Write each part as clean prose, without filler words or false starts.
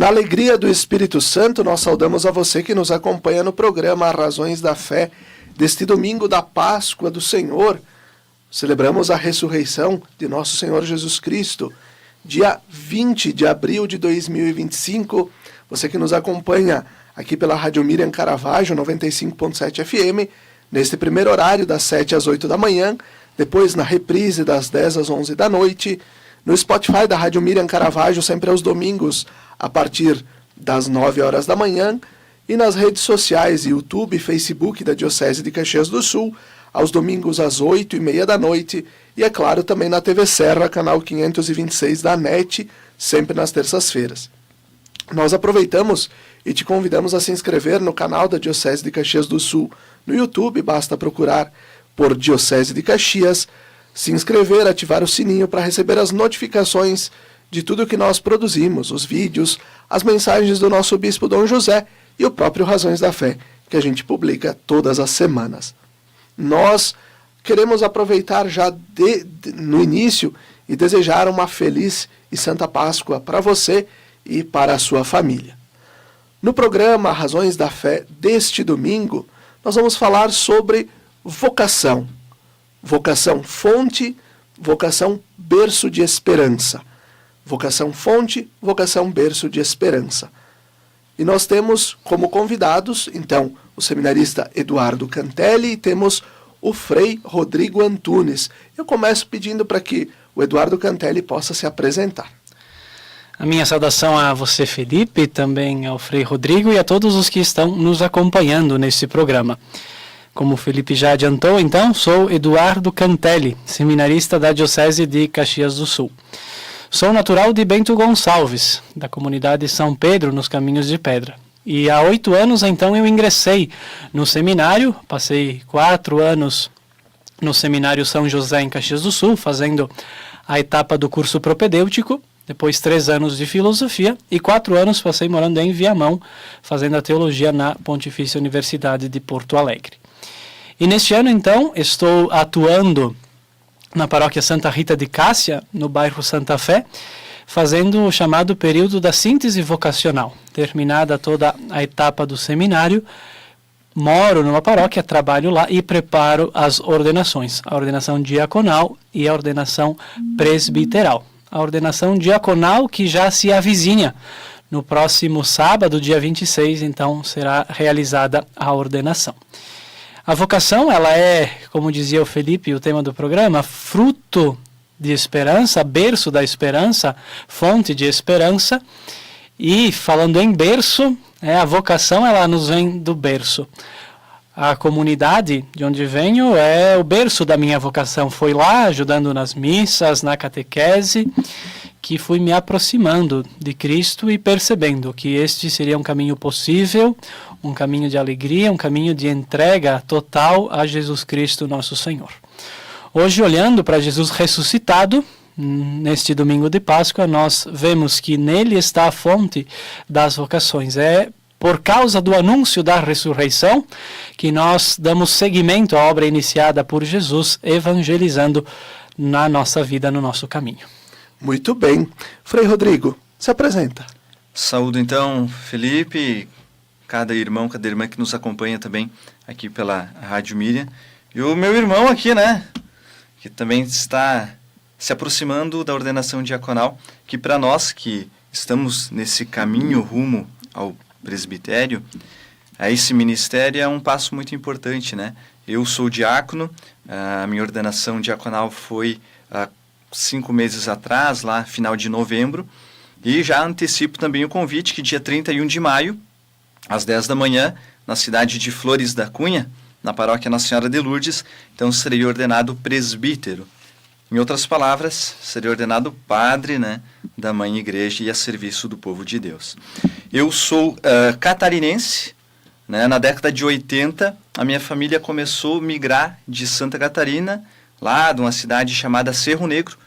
Na alegria do Espírito Santo, nós saudamos a você que nos acompanha no programa Razões da Fé, deste domingo da Páscoa do Senhor. Celebramos a ressurreição de nosso Senhor Jesus Cristo, dia 20 de abril de 2025. Você que nos acompanha aqui pela Rádio Miriam Caravaggio, 95.7 FM, neste primeiro horário, das 7 às 8 da manhã, depois na reprise das 10 às 11 da noite, no Spotify da Rádio Miriam Caravaggio, sempre aos domingos, a partir das 9 horas da manhã, e nas redes sociais, YouTube e Facebook da Diocese de Caxias do Sul, aos domingos às 8h30 da noite, e é claro também na TV Serra, canal 526 da NET, sempre nas terças-feiras. Nós aproveitamos e te convidamos a se inscrever no canal da Diocese de Caxias do Sul no YouTube, basta procurar por Diocese de Caxias, se inscrever, ativar o sininho para receber as notificações de tudo que nós produzimos, os vídeos, as mensagens do nosso Bispo Dom José e o próprio Razões da Fé, que a gente publica todas as semanas. Nós queremos aproveitar já no início e desejar uma feliz e santa Páscoa para você e para a sua família. No programa Razões da Fé deste domingo, nós vamos falar sobre vocação. Vocação fonte, vocação berço de esperança. Vocação fonte, vocação berço de esperança. E nós temos como convidados, então, o seminarista Eduardo Cantelli e temos o Frei Rodrigo Antunes. Eu começo pedindo para que o Eduardo Cantelli possa se apresentar. A minha saudação a você, Felipe, também ao Frei Rodrigo e a todos os que estão nos acompanhando nesse programa. Como o Felipe já adiantou, então, sou Eduardo Cantelli, seminarista da Diocese de Caxias do Sul. Sou natural de Bento Gonçalves, da comunidade São Pedro, nos Caminhos de Pedra. E há 8 anos, então, eu ingressei no seminário, passei 4 anos no Seminário São José, em Caxias do Sul, fazendo a etapa do curso propedêutico, depois 3 anos de filosofia e 4 anos passei morando em Viamão, fazendo a teologia na Pontifícia Universidade de Porto Alegre. E neste ano, então, estou atuando na paróquia Santa Rita de Cássia, no bairro Santa Fé, fazendo o chamado período da síntese vocacional. Terminada toda a etapa do seminário, moro numa paróquia, trabalho lá e preparo as ordenações, a ordenação diaconal e a ordenação presbiteral. A ordenação diaconal que já se avizinha. No próximo sábado, dia 26, então, será realizada a ordenação. A vocação, ela é, como dizia o Felipe, o tema do programa, fruto de esperança, berço da esperança, fonte de esperança. E, falando em berço, a vocação, ela nos vem do berço. A comunidade de onde venho é o berço da minha vocação. Foi lá, ajudando nas missas, na catequese, que fui me aproximando de Cristo e percebendo que este seria um caminho possível, um caminho de alegria, um caminho de entrega total a Jesus Cristo, nosso Senhor. Hoje, olhando para Jesus ressuscitado, neste domingo de Páscoa, nós vemos que nele está a fonte das vocações. É por causa do anúncio da ressurreição que nós damos seguimento à obra iniciada por Jesus, evangelizando na nossa vida, no nosso caminho. Muito bem. Frei Rodrigo, se apresenta. Saúdo então, Felipe, cada irmão, cada irmã que nos acompanha também aqui pela Rádio Miriam. E o meu irmão aqui, né, que também está se aproximando da ordenação diaconal, que para nós que estamos nesse caminho rumo ao presbitério, a esse ministério é um passo muito importante, né? Eu sou diácono, a minha ordenação diaconal foi 5 meses atrás, lá final de novembro, e já antecipo também o convite que dia 31 de maio, às 10 da manhã, na cidade de Flores da Cunha, na paróquia Nossa Senhora de Lourdes, então serei ordenado presbítero. Em outras palavras, serei ordenado padre, né, da Mãe Igreja e a serviço do povo de Deus. Eu sou catarinense, né, na década de 80, a minha família começou a migrar de Santa Catarina, lá de uma cidade chamada Cerro Negro,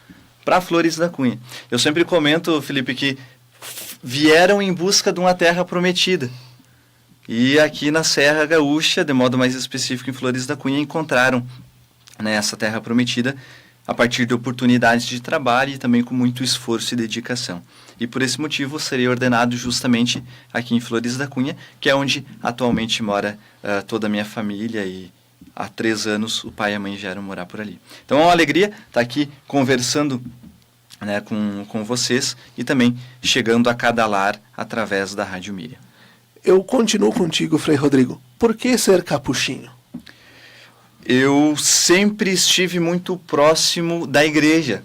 para Flores da Cunha. Eu sempre comento, Felipe, que vieram em busca de uma terra prometida. E aqui na Serra Gaúcha, de modo mais específico em Flores da Cunha, encontraram, né, essa terra prometida, a partir de oportunidades de trabalho e também com muito esforço e dedicação. E por esse motivo serei ordenado justamente aqui em Flores da Cunha, que é onde atualmente mora toda a minha família, e há 3 anos o pai e a mãe vieram morar por ali. Então é uma alegria estar aqui conversando, né, com vocês e também chegando a cada lar através da Rádio Miriam. Eu continuo contigo, Frei Rodrigo. Por que ser capuchinho? Eu sempre estive muito próximo da igreja.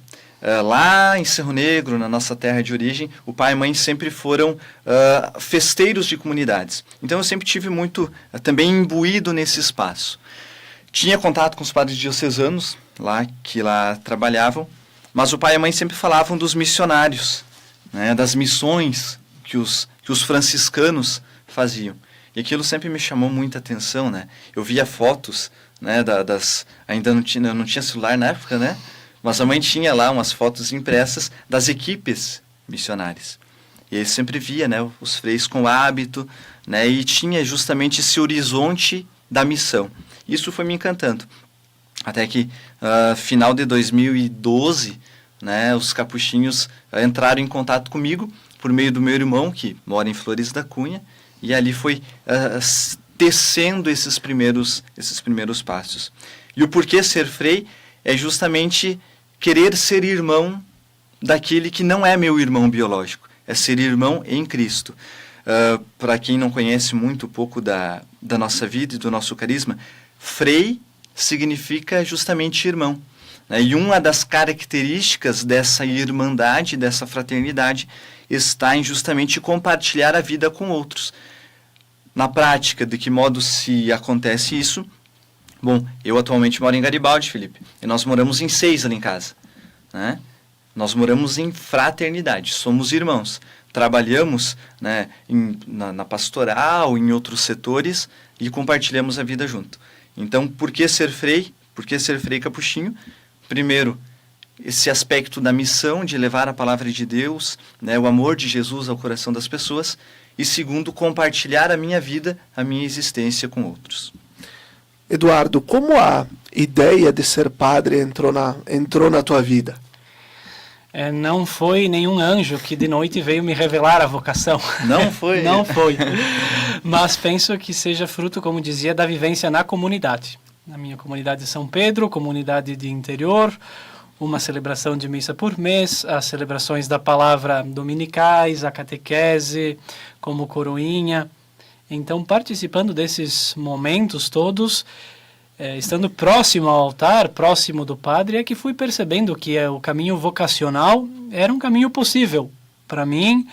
Lá em Cerro Negro, na nossa terra de origem, o pai e a mãe sempre foram festeiros de comunidades. Então eu sempre tive muito também imbuído nesse espaço. Tinha contato com os padres diocesanos que lá trabalhavam, mas o pai e a mãe sempre falavam dos missionários, né, das missões que os franciscanos faziam. E aquilo sempre me chamou muita atenção, né? Eu via fotos, né, ainda não tinha celular na época, né? Mas a mãe tinha lá umas fotos impressas das equipes missionárias. E eu sempre via, né, os freis com hábito, né, e tinha justamente esse horizonte da missão. Isso foi me encantando. Até que, final de 2012, né, os capuchinhos entraram em contato comigo por meio do meu irmão, que mora em Flores da Cunha, e ali foi tecendo esses primeiros passos. E o porquê ser frei é justamente querer ser irmão daquele que não é meu irmão biológico, é ser irmão em Cristo. Para quem não conhece muito pouco da nossa vida e do nosso carisma, frei significa justamente irmão. E uma das características dessa irmandade, dessa fraternidade, está em justamente compartilhar a vida com outros. Na prática, de que modo se acontece isso? Bom, eu atualmente moro em Garibaldi, Felipe, e nós moramos em 6 ali em casa, né? Nós moramos em fraternidade, somos irmãos, trabalhamos, né, na pastoral, em outros setores, e compartilhamos a vida junto. Então, por que ser frei? Por que ser frei capuchinho? Primeiro, esse aspecto da missão de levar a palavra de Deus, né, o amor de Jesus ao coração das pessoas. E segundo, compartilhar a minha vida, a minha existência com outros. Eduardo, como a ideia de ser padre entrou na tua vida? Não foi nenhum anjo que de noite veio me revelar a vocação. Não foi? Não foi. Mas penso que seja fruto, como dizia, da vivência na comunidade. Na minha comunidade de São Pedro, comunidade de interior, uma celebração de missa por mês, as celebrações da palavra dominicais, a catequese, como coroinha. Então, participando desses momentos todos, estando próximo ao altar, próximo do padre, é que fui percebendo que o caminho vocacional era um caminho possível para mim,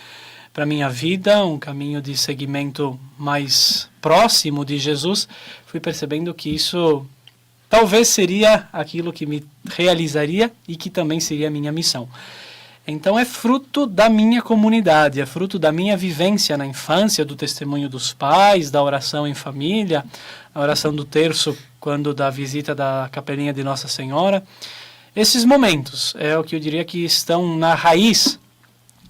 para minha vida, um caminho de seguimento mais próximo de Jesus. Fui percebendo que isso talvez seria aquilo que me realizaria e que também seria a minha missão. Então é fruto da minha comunidade, é fruto da minha vivência na infância, do testemunho dos pais, da oração em família, a oração do terço quando da visita da capelinha de Nossa Senhora. Esses momentos é o que eu diria que estão na raiz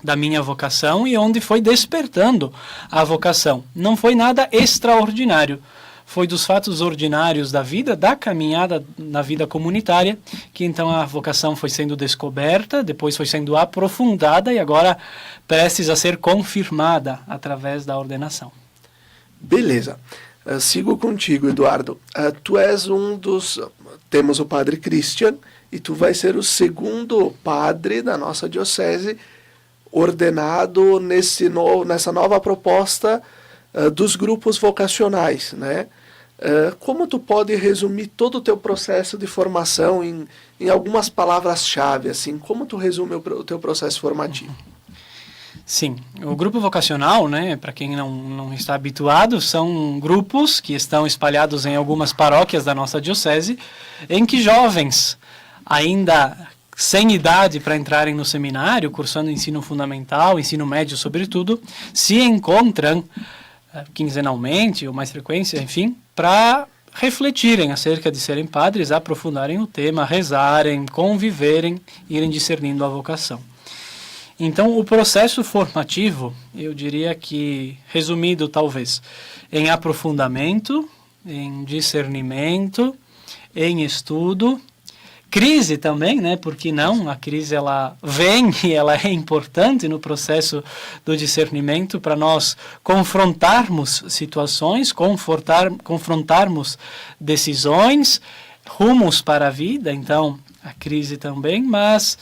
da minha vocação e onde foi despertando a vocação. Não foi nada extraordinário. Foi dos fatos ordinários da vida, da caminhada na vida comunitária, que então a vocação foi sendo descoberta, depois foi sendo aprofundada e agora prestes a ser confirmada através da ordenação. Beleza. Sigo contigo, Eduardo. Tu és temos o padre Christian, e tu vai ser o segundo padre da nossa diocese ordenado nessa nova proposta dos grupos vocacionais, né? Como tu pode resumir todo o teu processo de formação em algumas palavras-chave, assim? Como tu resume o teu processo formativo? Sim, o grupo vocacional, né, para quem não está habituado, são grupos que estão espalhados em algumas paróquias da nossa diocese, em que jovens, ainda sem idade para entrarem no seminário, cursando ensino fundamental, ensino médio sobretudo, se encontram quinzenalmente ou mais frequência, enfim, para refletirem acerca de serem padres, aprofundarem o tema, rezarem, conviverem, irem discernindo a vocação. Então, o processo formativo, eu diria que, resumido talvez, em aprofundamento, em discernimento, em estudo, crise também, né? Porque não, a crise ela vem e ela é importante no processo do discernimento para nós confrontarmos situações, confrontarmos decisões, rumos para a vida. Então, a crise também, mas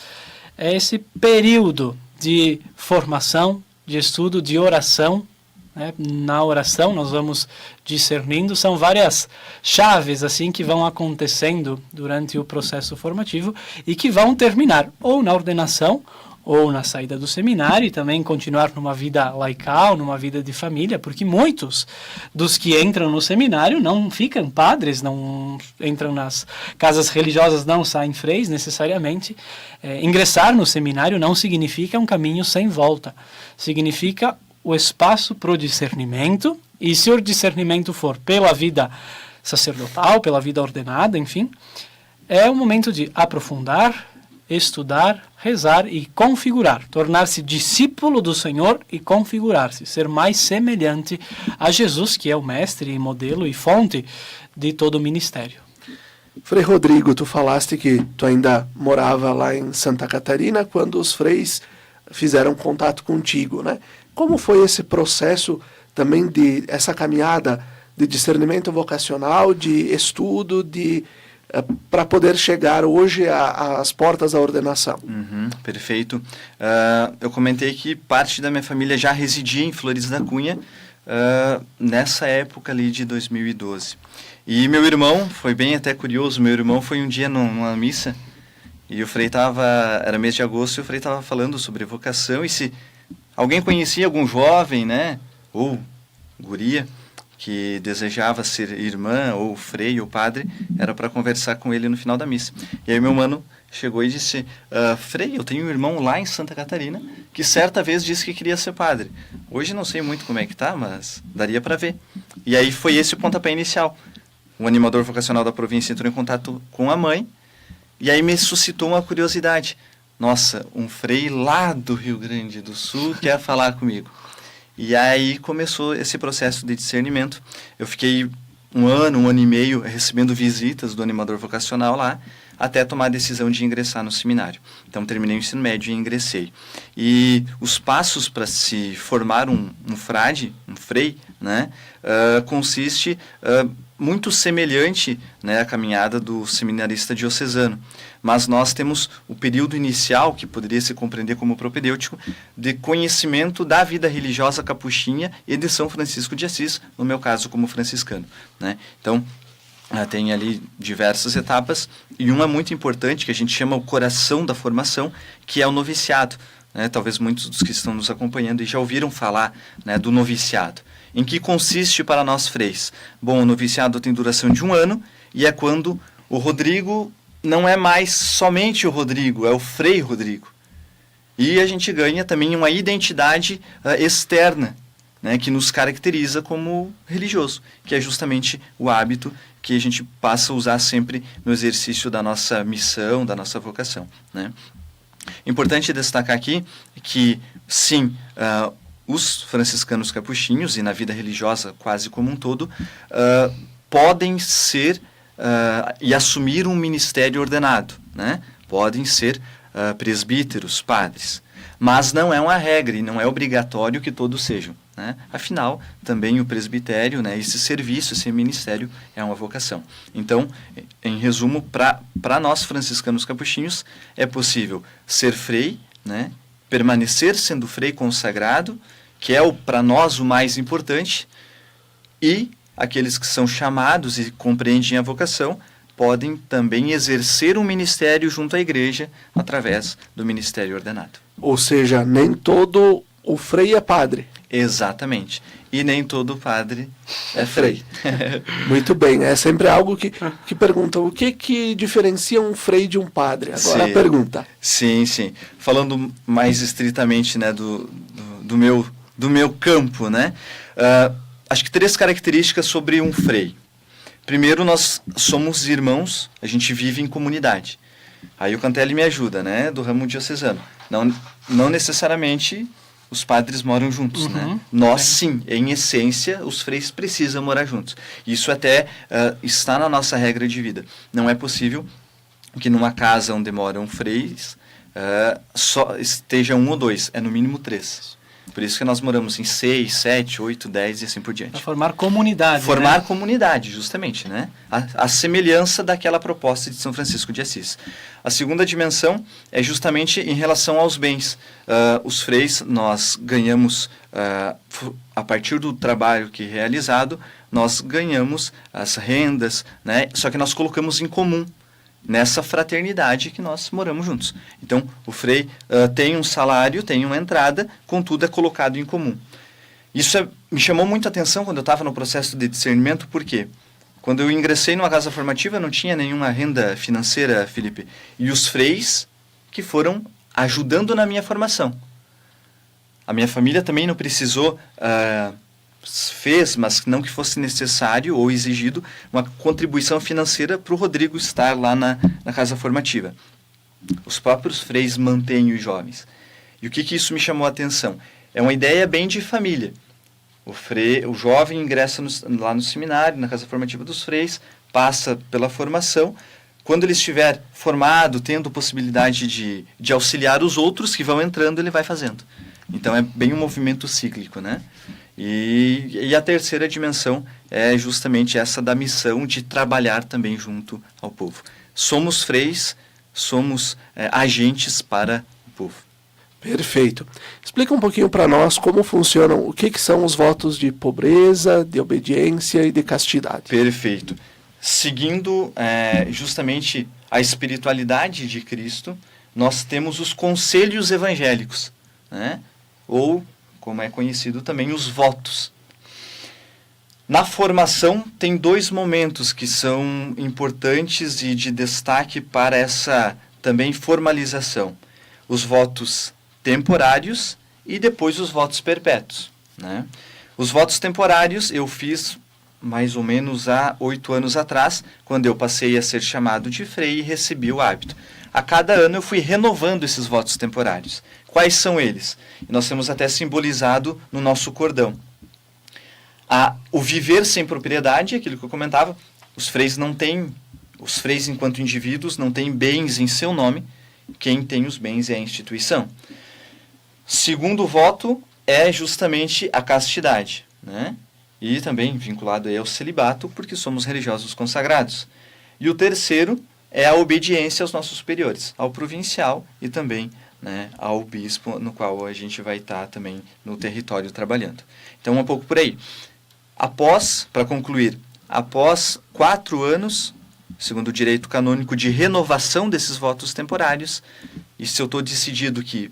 é esse período de formação, de estudo, de oração. Na oração nós vamos discernindo, são várias chaves assim que vão acontecendo durante o processo formativo e que vão terminar ou na ordenação ou na saída do seminário e também continuar numa vida laical, numa vida de família, porque muitos dos que entram no seminário não ficam padres, não entram nas casas religiosas, não saem freis necessariamente. Ingressar no seminário não significa um caminho sem volta, significa o espaço para o discernimento, e se o discernimento for pela vida sacerdotal, pela vida ordenada, enfim, é o momento de aprofundar, estudar, rezar e configurar, tornar-se discípulo do Senhor e configurar-se, ser mais semelhante a Jesus, que é o mestre e modelo e fonte de todo o ministério. Frei Rodrigo, tu falaste que tu ainda morava lá em Santa Catarina quando os freis fizeram contato contigo, né? Como foi esse processo também de essa caminhada de discernimento vocacional, de estudo, para poder chegar hoje às portas da ordenação? Perfeito. Eu comentei que parte da minha família já residia em Flores da Cunha nessa época ali de 2012. E meu irmão, foi bem até curioso, meu irmão foi um dia numa missa e o frei era mês de agosto e o frei estava falando sobre vocação e se alguém conhecia algum jovem, né, ou guria, que desejava ser irmã, ou frei, ou padre, era para conversar com ele no final da missa. E aí meu mano chegou e disse, frei, eu tenho um irmão lá em Santa Catarina, que certa vez disse que queria ser padre. Hoje não sei muito como é que tá, mas daria para ver. E aí foi esse o pontapé inicial. O animador vocacional da província entrou em contato com a mãe, e aí me suscitou uma curiosidade. Nossa, um frei lá do Rio Grande do Sul quer falar comigo. E aí começou esse processo de discernimento. Eu fiquei um ano e meio recebendo visitas do animador vocacional lá, até tomar a decisão de ingressar no seminário. Então terminei o ensino médio e ingressei. E os passos para se formar um frade, um frei, né, consiste muito semelhante, né, à caminhada do seminarista diocesano. Mas nós temos o período inicial, que poderia se compreender como propedêutico, de conhecimento da vida religiosa capuchinha e de São Francisco de Assis, no meu caso como franciscano, né? Então, tem ali diversas etapas, e uma muito importante, que a gente chama o coração da formação, que é o noviciado, né? Talvez muitos dos que estão nos acompanhando já ouviram falar, né, do noviciado. Em que consiste para nós freis? Bom, o noviciado tem duração de 1 ano, e é quando o Rodrigo não é mais somente o Rodrigo, é o Frei Rodrigo. E a gente ganha também uma identidade externa, né, que nos caracteriza como religioso, que é justamente o hábito que a gente passa a usar sempre no exercício da nossa missão, da nossa vocação, né? Importante destacar aqui que, sim, os franciscanos capuchinhos, e na vida religiosa quase como um todo, podem ser e assumir um ministério ordenado, né? Podem ser presbíteros, padres, mas não é uma regra e não é obrigatório que todos sejam, né? Afinal, também o presbitério, né, esse serviço, esse ministério é uma vocação. Então, em resumo, para nós franciscanos capuchinhos, é possível ser frei, né, permanecer sendo frei consagrado, que é para nós o mais importante, e aqueles que são chamados e compreendem a vocação podem também exercer um ministério junto à igreja através do ministério ordenado. Ou seja, nem todo o frei é padre. Exatamente. E nem todo padre é frei. Muito bem. É sempre algo que pergunta o que diferencia um frei de um padre. Agora sim, a pergunta. Sim. Falando mais estritamente, né, do meu campo, né? Acho que 3 características sobre um frei. Primeiro, nós somos irmãos, a gente vive em comunidade. Aí o Cantelli me ajuda, né, do ramo diocesano. Não necessariamente os padres moram juntos, né? Nós, sim, em essência, os freis precisam morar juntos. Isso até está na nossa regra de vida. Não é possível que numa casa onde moram freis, só esteja 1 ou 2, é no mínimo 3. Por isso que nós moramos em 6, 7, 8, 10 e assim por diante. Para formar comunidade. Formar comunidade, justamente, né? A semelhança daquela proposta de São Francisco de Assis. A segunda dimensão é justamente em relação aos bens. Os freis, nós ganhamos, a partir do trabalho que é realizado, nós ganhamos as rendas, né? Só que nós colocamos em comum nessa fraternidade que nós moramos juntos. Então, o frei tem um salário, tem uma entrada, contudo é colocado em comum. Isso me chamou muita atenção quando eu estava no processo de discernimento, porque quando eu ingressei numa casa formativa, eu não tinha nenhuma renda financeira, Felipe, e os freis que foram ajudando na minha formação. A minha família também não precisou... fez, mas não que fosse necessário ou exigido, uma contribuição financeira para o Rodrigo estar lá na casa formativa. Os próprios freis mantêm os jovens. E o que isso me chamou a atenção? É uma ideia bem de família. O jovem ingressa lá no seminário, na casa formativa dos freis, passa pela formação. Quando ele estiver formado, tendo possibilidade de auxiliar os outros que vão entrando, ele vai fazendo. Então é bem um movimento cíclico, né? E a terceira dimensão é justamente essa da missão de trabalhar também junto ao povo. Somos freis, somos agentes para o povo. Perfeito. Explica um pouquinho para nós como funcionam, o que são os votos de pobreza, de obediência e de castidade. Perfeito. Seguindo justamente a espiritualidade de Cristo, nós temos os conselhos evangélicos, né? Ou, como é conhecido também, os votos. Na formação, tem 2 momentos que são importantes e de destaque para essa também formalização. Os votos temporários e depois os votos perpétuos, né? Os votos temporários eu fiz mais ou menos há 8 anos atrás, quando eu passei a ser chamado de frei e recebi o hábito. A cada ano eu fui renovando esses votos temporários. Quais são eles? E nós temos até simbolizado no nosso cordão. O viver sem propriedade, aquilo que eu comentava, os freis enquanto indivíduos não têm bens em seu nome, quem tem os bens é a instituição. Segundo voto é justamente a castidade, né? E também vinculado aí ao celibato, porque somos religiosos consagrados. E o terceiro é a obediência aos nossos superiores, ao provincial e também, né, ao bispo, no qual a gente vai estar também no território trabalhando. Então, um pouco por aí. Para concluir, após 4 anos, segundo o direito canônico, de renovação desses votos temporários, e se eu estou decidido que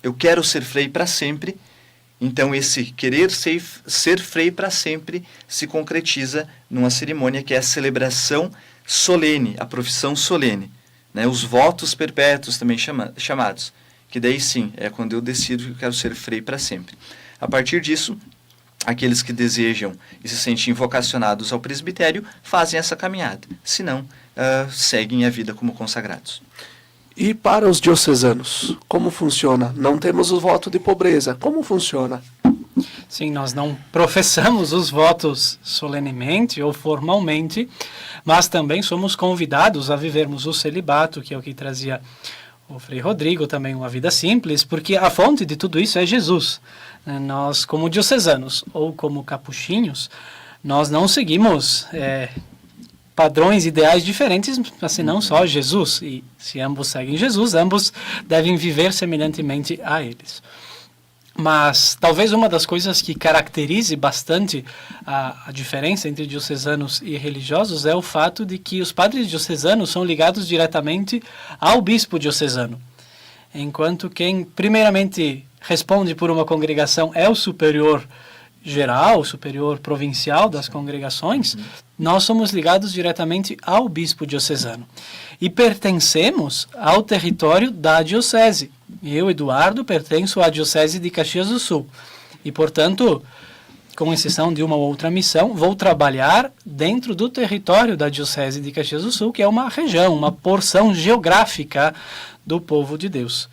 eu quero ser frei para sempre, então esse querer ser frei para sempre se concretiza numa cerimônia que é a celebração solene, a profissão solene, né? Os votos perpétuos também chamados, que daí sim, é quando eu decido que eu quero ser frei para sempre. A partir disso, aqueles que desejam e se sentem vocacionados ao presbitério fazem essa caminhada, se não, seguem a vida como consagrados. E para os diocesanos, como funciona? Não temos o voto de pobreza, como funciona? Sim, nós não professamos os votos solenemente ou formalmente, mas também somos convidados a vivermos o celibato, que é o que trazia o Frei Rodrigo, também uma vida simples, porque a fonte de tudo isso é Jesus. Nós, como diocesanos ou como capuchinhos, nós não seguimos padrões ideais diferentes, mas senão só Jesus. E se ambos seguem Jesus, ambos devem viver semelhantemente a eles. Mas talvez uma das coisas que caracterize bastante a diferença entre diocesanos e religiosos é o fato de que os padres diocesanos são ligados diretamente ao bispo diocesano, enquanto quem primeiramente responde por uma congregação é o superior geral, o superior provincial das congregações. Nós somos ligados diretamente ao bispo diocesano e pertencemos ao território da diocese. Eu, Eduardo, pertenço à diocese de Caxias do Sul e, portanto, com exceção de uma outra missão, vou trabalhar dentro do território da diocese de Caxias do Sul, que é uma região, uma porção geográfica do povo de Deus,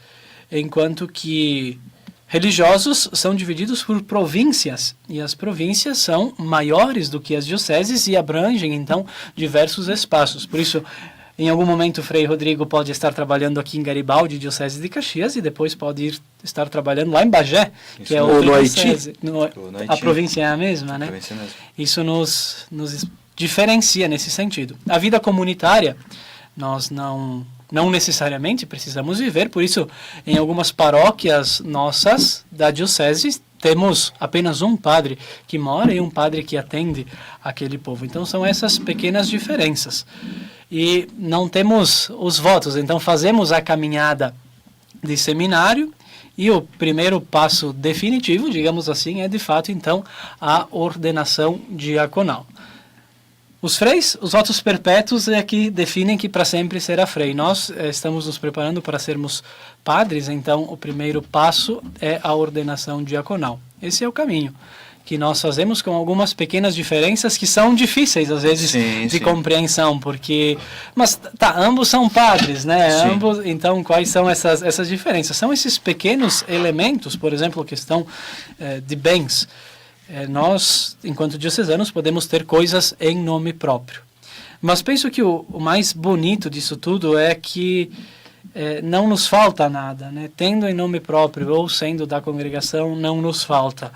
enquanto que religiosos são divididos por províncias, e as províncias são maiores do que as dioceses e abrangem, então, diversos espaços. Por isso, Em algum momento o Frei Rodrigo pode estar trabalhando aqui em Garibaldi, Diocese de Caxias, e depois pode estar trabalhando lá em Bagé, que é outra diocese. A província é a mesma, né? Isso nos diferencia nesse sentido. A vida comunitária, nós não necessariamente precisamos viver, por isso, em algumas paróquias nossas da Diocese, temos apenas um padre que mora e um padre que atende aquele povo. Então, são essas pequenas diferenças. E não temos os votos, então fazemos a caminhada de seminário e o primeiro passo definitivo, digamos assim, é de fato, então, a ordenação diaconal. Os freis, os votos perpétuos é que definem que para sempre será frei. Nós estamos nos preparando para sermos padres, então o primeiro passo é a ordenação diaconal. Esse é o caminho que nós fazemos com algumas pequenas diferenças que são difíceis, às vezes, de compreensão, porque... Mas, ambos são padres, né? Ambos, então, quais são essas diferenças? São esses pequenos elementos, por exemplo, a questão de bens. Nós, enquanto diocesanos, podemos ter coisas em nome próprio. Mas penso que o mais bonito disso tudo é que não nos falta nada, né? Tendo em nome próprio ou sendo da congregação, não nos falta.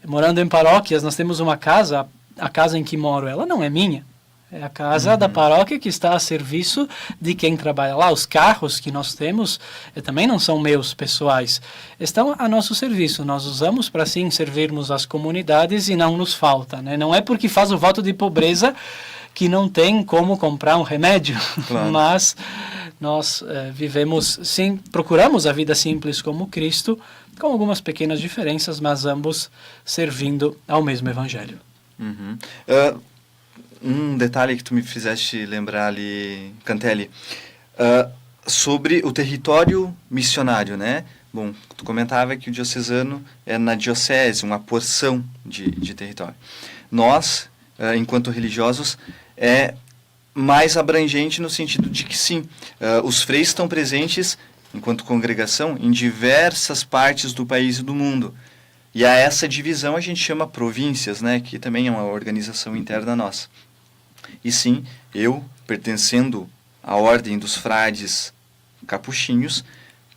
Morando em paróquias, nós temos uma casa, a casa em que moro, ela não é minha. É a casa da paróquia que está a serviço de quem trabalha lá. Os carros que nós temos também não são meus pessoais. Estão a nosso serviço. Nós usamos para, sim, servirmos as comunidades e não nos falta, né? Não é porque faz o voto de pobreza que não tem como comprar um remédio. Claro. Mas nós vivemos, sim, procuramos a vida simples como Cristo, com algumas pequenas diferenças, mas ambos servindo ao mesmo Evangelho. Um detalhe que tu me fizeste lembrar ali, Cantelli, sobre o território missionário, né? Bom, tu comentava que o diocesano é na diocese, uma porção de território. Nós, enquanto religiosos, é mais abrangente no sentido de que, sim, os freis estão presentes, enquanto congregação, em diversas partes do país e do mundo. E a essa divisão a gente chama províncias, né? Que também é uma organização interna nossa. E sim, eu, pertencendo à ordem dos frades capuchinhos,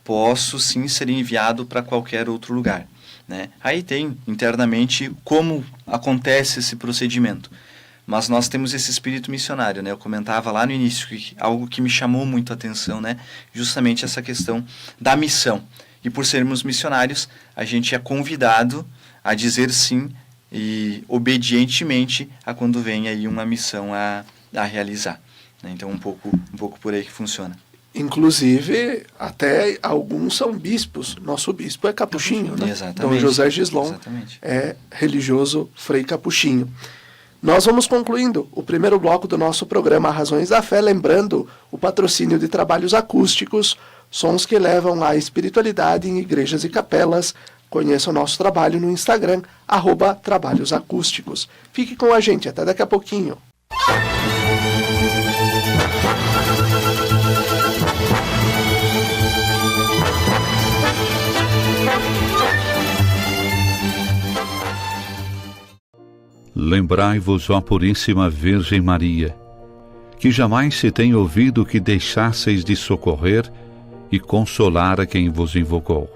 posso sim ser enviado para qualquer outro lugar, né? Aí tem internamente como acontece esse procedimento. Mas nós temos esse espírito missionário, né? Eu comentava lá no início que algo que me chamou muito a atenção, né? Justamente essa questão da missão. E por sermos missionários, a gente é convidado a dizer sim e obedientemente a quando vem aí uma missão a realizar, né? Então um pouco por aí que funciona. Inclusive, até alguns são bispos. Nosso bispo é capuchinho, né? Exatamente. Dom José Gislon é religioso frei capuchinho. Nós vamos concluindo o primeiro bloco do nosso programa Razões da Fé, lembrando o patrocínio de trabalhos acústicos, sons que levam à espiritualidade em igrejas e capelas. Conheça o nosso trabalho no Instagram, @trabalhosacústicos. Fique com a gente, até daqui a pouquinho. Lembrai-vos, ó Puríssima Virgem Maria, que jamais se tem ouvido que deixasseis de socorrer e consolar a quem vos invocou,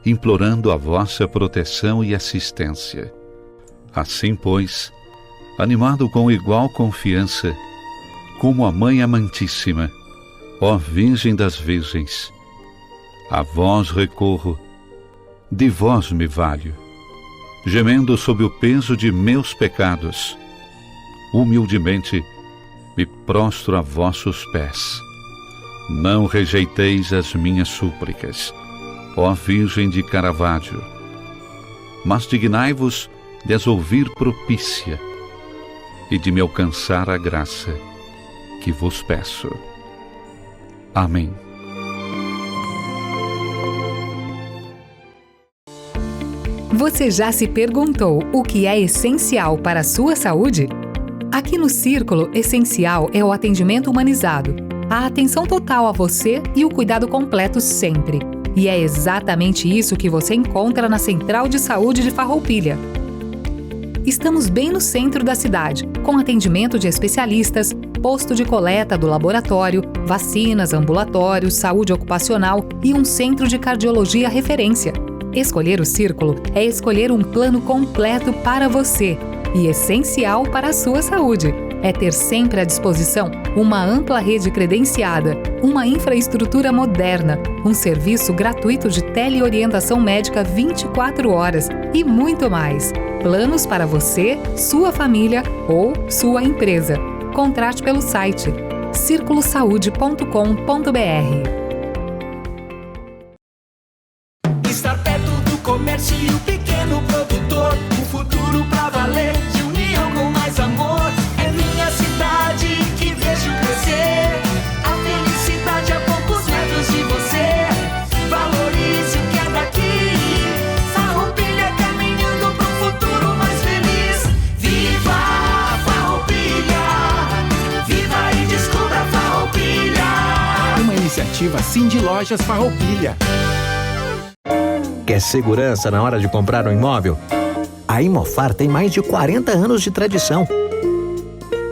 implorando a vossa proteção e assistência. Assim, pois, animado com igual confiança, como a Mãe Amantíssima, ó Virgem das Virgens, a vós recorro, de vós me valho, gemendo sob o peso de meus pecados, humildemente me prostro a vossos pés. Não rejeiteis as minhas súplicas, ó Virgem de Caravaggio, mas dignai-vos de as ouvir propícia e de me alcançar a graça que vos peço. Amém. Você já se perguntou o que é essencial para a sua saúde? Aqui no Círculo, essencial é o atendimento humanizado, a atenção total a você e o cuidado completo sempre. E é exatamente isso que você encontra na Central de Saúde de Farroupilha. Estamos bem no centro da cidade, com atendimento de especialistas, posto de coleta do laboratório, vacinas, ambulatórios, saúde ocupacional e um centro de cardiologia referência. Escolher o Círculo é escolher um plano completo para você e essencial para a sua saúde. É ter sempre à disposição uma ampla rede credenciada, uma infraestrutura moderna, um serviço gratuito de teleorientação médica 24 horas e muito mais. Planos para você, sua família ou sua empresa. Contrate pelo site circulosaude.com.br. Estar perto do comércio e o pequeno produtor, o futuro pra valer, de união com mais amor. É minha cidade que vejo crescer, a felicidade a poucos metros de você. Valorize o que é daqui, Farroupilha caminhando pro futuro mais feliz. Viva Farroupilha, viva e descubra Farroupilha. Uma iniciativa Cindy Lojas Farroupilha. Quer segurança na hora de comprar um imóvel? A Imofar tem mais de 40 anos de tradição.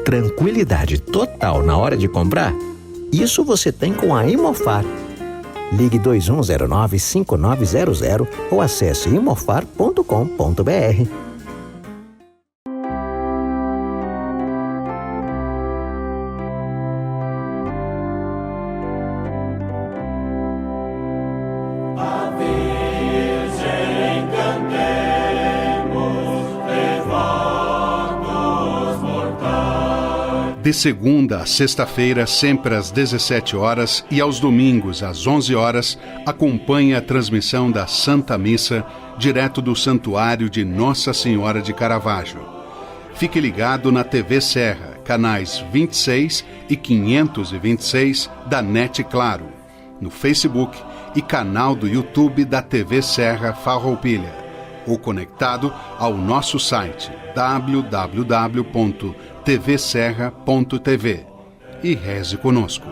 Tranquilidade total na hora de comprar? Isso você tem com a Imofar. Ligue 2109-5900 ou acesse imofar.com.br. De segunda a sexta-feira, sempre às 17 horas e aos domingos às 11 horas, acompanhe a transmissão da Santa Missa, direto do Santuário de Nossa Senhora de Caravaggio. Fique ligado na TV Serra, canais 26 e 526 da NET Claro, no Facebook e canal do YouTube da TV Serra Farroupilha, ou conectado ao nosso site www.tvserra.tv e reze conosco.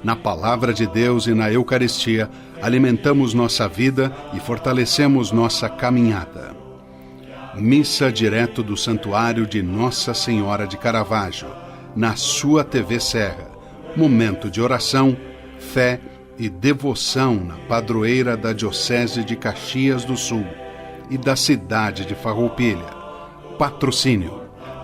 Na Palavra de Deus e na Eucaristia, alimentamos nossa vida e fortalecemos nossa caminhada. Missa direto do Santuário de Nossa Senhora de Caravaggio, na sua TV Serra. Momento de oração, fé e devoção na padroeira da Diocese de Caxias do Sul e da cidade de Farroupilha. Patrocínio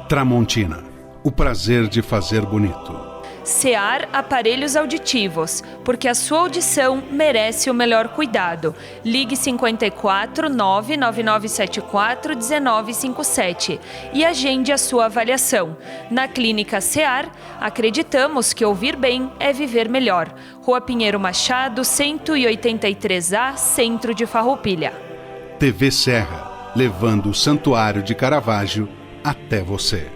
Tramontina, o prazer de fazer bonito. SEAR Aparelhos Auditivos, porque a sua audição merece o melhor cuidado. Ligue 54 99974 1957 e agende a sua avaliação. Na Clínica SEAR, acreditamos que ouvir bem é viver melhor. Rua Pinheiro Machado, 183A, Centro de Farroupilha. TV Serra, levando o Santuário de Caravaggio até você.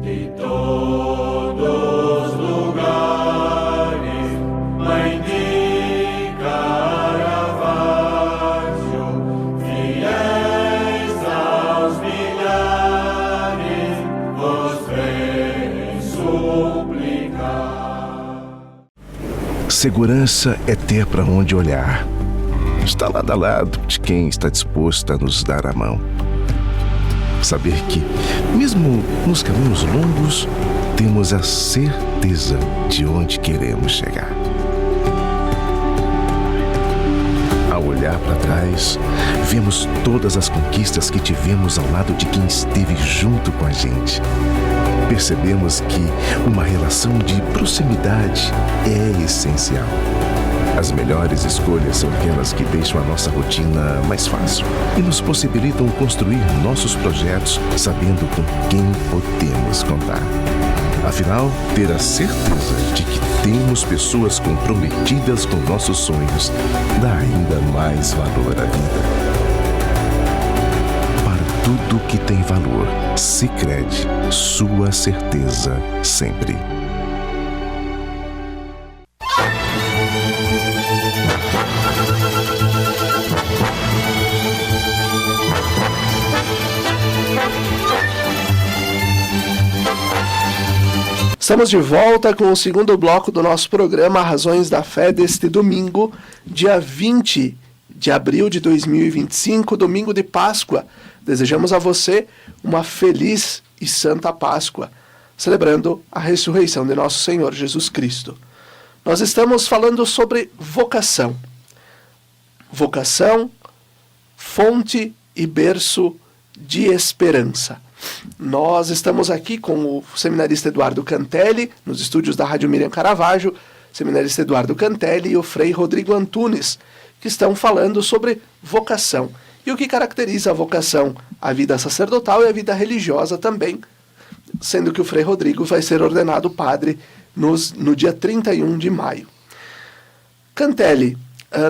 De todos os lugares, Mãe de Caravaggio, fiéis aos milhares, vos vem suplicar. Segurança é ter para onde olhar. Está lado a lado de quem está disposto a nos dar a mão. Saber que, mesmo nos caminhos longos, temos a certeza de onde queremos chegar. Ao olhar para trás, vemos todas as conquistas que tivemos ao lado de quem esteve junto com a gente. Percebemos que uma relação de proximidade é essencial. As melhores escolhas são aquelas que deixam a nossa rotina mais fácil e nos possibilitam construir nossos projetos sabendo com quem podemos contar. Afinal, ter a certeza de que temos pessoas comprometidas com nossos sonhos dá ainda mais valor à vida. Para tudo que tem valor, Sicredi, sua certeza sempre. Estamos de volta com o segundo bloco do nosso programa Razões da Fé deste domingo, dia 20 de abril de 2025, domingo de Páscoa. Desejamos a você uma feliz e santa Páscoa, celebrando a ressurreição de nosso Senhor Jesus Cristo. Nós estamos falando sobre vocação. Vocação, fonte e berço de esperança. Nós estamos aqui com o seminarista Eduardo Cantelli, nos estúdios da Rádio Miriam Caravaggio, seminarista Eduardo Cantelli e o Frei Rodrigo Antunes, que estão falando sobre vocação. E o que caracteriza a vocação? A vida sacerdotal e a vida religiosa também, sendo que o Frei Rodrigo vai ser ordenado padre no dia 31 de maio. Cantelli,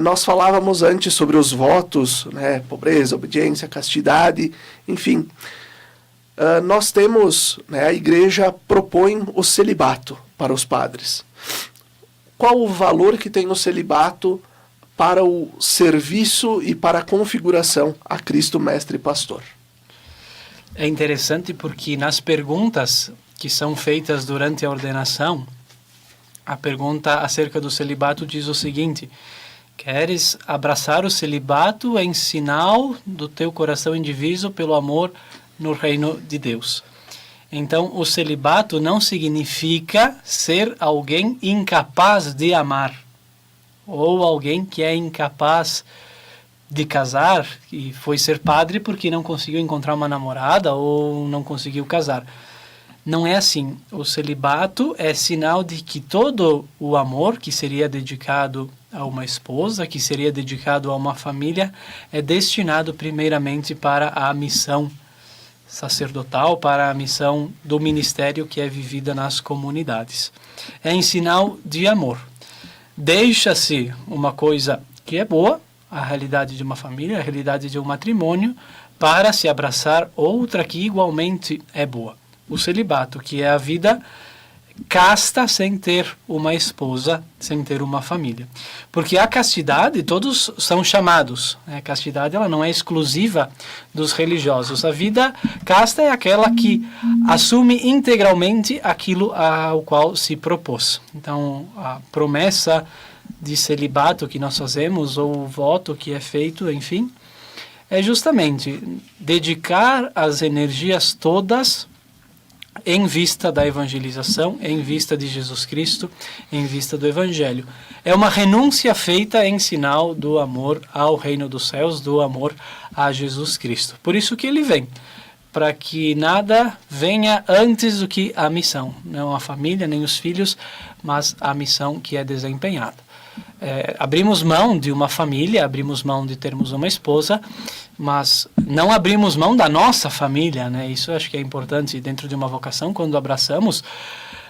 nós falávamos antes sobre os votos, né, pobreza, obediência, castidade, enfim. Nós temos, né, a Igreja propõe o celibato para os padres. Qual o valor que tem o celibato para o serviço e para a configuração a Cristo Mestre e Pastor? É interessante porque nas perguntas que são feitas durante a ordenação, a pergunta acerca do celibato diz o seguinte: queres abraçar o celibato em sinal do teu coração indiviso pelo amor no reino de Deus? Então, o celibato não significa ser alguém incapaz de amar, ou alguém que é incapaz de casar e foi ser padre porque não conseguiu encontrar uma namorada ou não conseguiu casar. Não é assim. O celibato é sinal de que todo o amor que seria dedicado a uma esposa, que seria dedicado a uma família, é destinado primeiramente para a missão sacerdotal, para a missão do ministério que é vivida nas comunidades. É em sinal de amor. Deixa-se uma coisa que é boa, a realidade de uma família, a realidade de um matrimônio, para se abraçar outra que igualmente é boa. O celibato, que é a vida casta sem ter uma esposa, sem ter uma família. Porque a castidade, todos são chamados. A castidade ela não é exclusiva dos religiosos. A vida casta é aquela que assume integralmente aquilo ao qual se propôs. Então, a promessa de celibato que nós fazemos, ou o voto que é feito, enfim, é justamente dedicar as energias todas em vista da evangelização, em vista de Jesus Cristo, em vista do Evangelho. É uma renúncia feita em sinal do amor ao reino dos céus, do amor a Jesus Cristo. Por isso que ele vem, para que nada venha antes do que a missão. Não a família, nem os filhos, mas a missão que é desempenhada. Abrimos mão de uma família, abrimos mão de termos uma esposa, mas não abrimos mão da nossa família, né? Isso eu acho que é importante dentro de uma vocação. Quando abraçamos,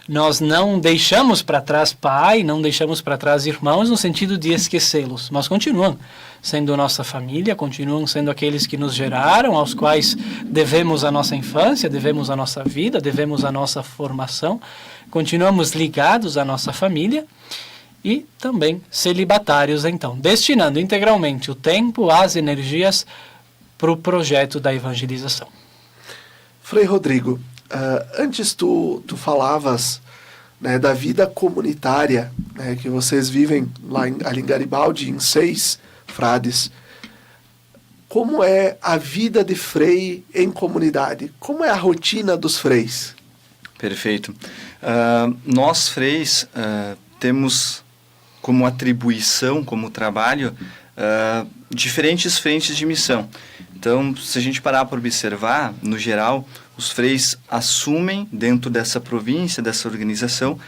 nós não deixamos para trás pai, não deixamos para trás irmãos no sentido de esquecê-los, mas continuam sendo nossa família, continuam sendo aqueles que nos geraram, aos quais devemos a nossa infância, devemos a nossa vida, devemos a nossa formação, continuamos ligados à nossa família. E também celibatários, então, destinando integralmente o tempo, as energias para o projeto da evangelização. Frei Rodrigo, antes tu falavas, né, da vida comunitária, né, que vocês vivem ali em Garibaldi, em 6 frades. Como é a vida de frei em comunidade? Como é a rotina dos freis? Perfeito. Nós, freis, temos como atribuição, como trabalho, diferentes frentes de missão. Então, se a gente parar para observar, no geral, os freis assumem, dentro dessa província, dessa organização,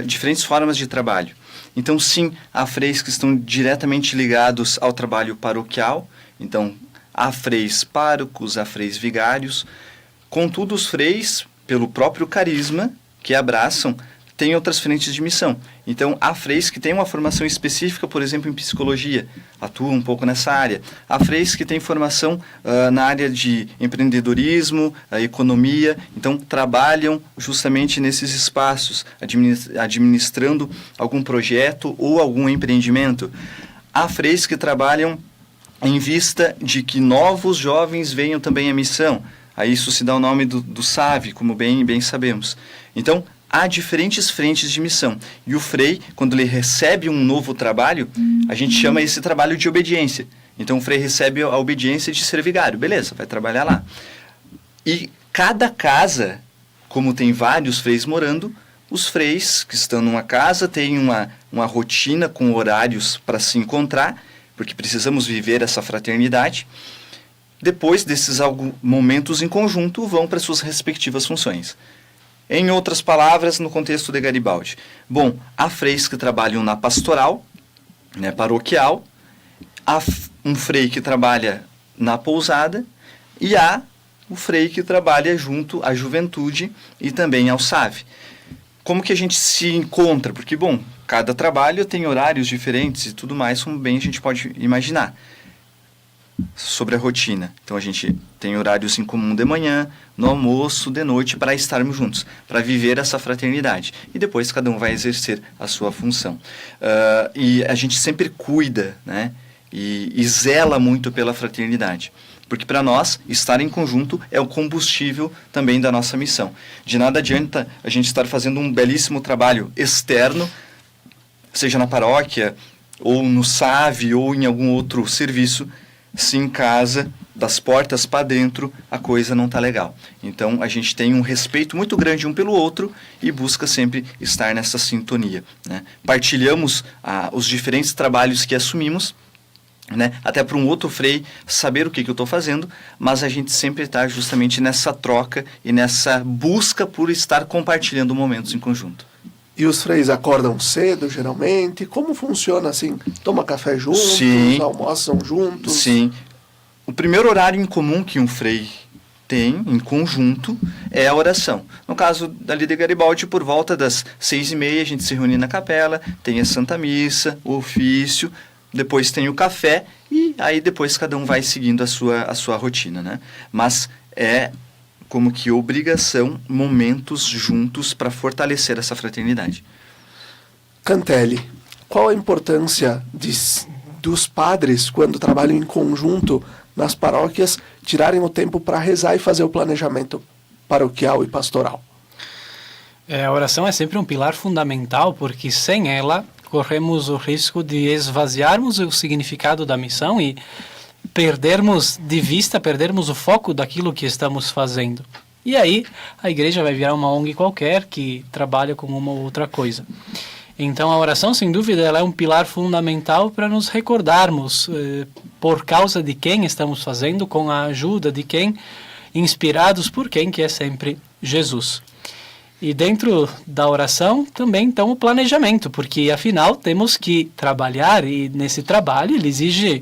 diferentes formas de trabalho. Então, sim, há freis que estão diretamente ligados ao trabalho paroquial. Então, há freis párocos, há freis vigários. Contudo, os freis, pelo próprio carisma que abraçam, têm outras frentes de missão. Então, há freis que têm uma formação específica, por exemplo, em psicologia, atuam um pouco nessa área. Há freis que têm formação na área de empreendedorismo, economia, então trabalham justamente nesses espaços, administrando algum projeto ou algum empreendimento. Há freis que trabalham em vista de que novos jovens venham também à missão. A isso se dá o nome do SAV, como bem sabemos. Então, há diferentes frentes de missão. E o Frei, quando ele recebe um novo trabalho, a gente chama esse trabalho de obediência. Então o Frei recebe a obediência de ser vigário. Beleza, vai trabalhar lá. E cada casa, como tem vários freis morando, os freis que estão numa casa têm uma rotina com horários para se encontrar, porque precisamos viver essa fraternidade. Depois desses momentos em conjunto, vão para suas respectivas funções. Em outras palavras, no contexto de Garibaldi. Bom, há freis que trabalham na pastoral, né, paroquial, há um frei que trabalha na pousada e há o frei que trabalha junto à juventude e também ao SAV. Como que a gente se encontra? Porque, bom, cada trabalho tem horários diferentes e tudo mais, como bem a gente pode imaginar. Sobre a rotina. Então, a gente tem horários em comum de manhã, no almoço, de noite, para estarmos juntos, para viver essa fraternidade. E depois cada um vai exercer a sua função. E a gente sempre cuida, né? E zela muito pela fraternidade. Porque para nós, estar em conjunto é o combustível também da nossa missão. De nada adianta a gente estar fazendo um belíssimo trabalho externo, seja na paróquia, ou no SAV, ou em algum outro serviço, se em casa, das portas para dentro, a coisa não está legal. Então, a gente tem um respeito muito grande um pelo outro e busca sempre estar nessa sintonia, né? Partilhamos os diferentes trabalhos que assumimos, né? Até para um outro frei saber o que eu estou fazendo, mas a gente sempre está justamente nessa troca e nessa busca por estar compartilhando momentos em conjunto. E os freis acordam cedo, geralmente? Como funciona assim? Toma café juntos? Sim. Almoçam juntos? Sim. O primeiro horário em comum que um frei tem, em conjunto, é a oração. No caso dali de Garibaldi, por volta das 6h30, a gente se reúne na capela, tem a Santa Missa, o ofício, depois tem o café e aí depois cada um vai seguindo a sua rotina, né? Mas é como que obrigação, momentos juntos para fortalecer essa fraternidade. Cantelli, qual a importância dos padres, quando trabalham em conjunto nas paróquias, tirarem o tempo para rezar e fazer o planejamento paroquial e pastoral? A oração é sempre um pilar fundamental, porque sem ela corremos o risco de esvaziarmos o significado da missão e perdermos de vista, perdermos o foco daquilo que estamos fazendo. E aí a igreja vai virar uma ONG qualquer que trabalha com uma ou outra coisa. Então a oração, sem dúvida, ela é um pilar fundamental para nos recordarmos por causa de quem estamos fazendo, com a ajuda de quem, inspirados por quem, que é sempre Jesus. E dentro da oração também então o planejamento, porque afinal temos que trabalhar e nesse trabalho ele exige,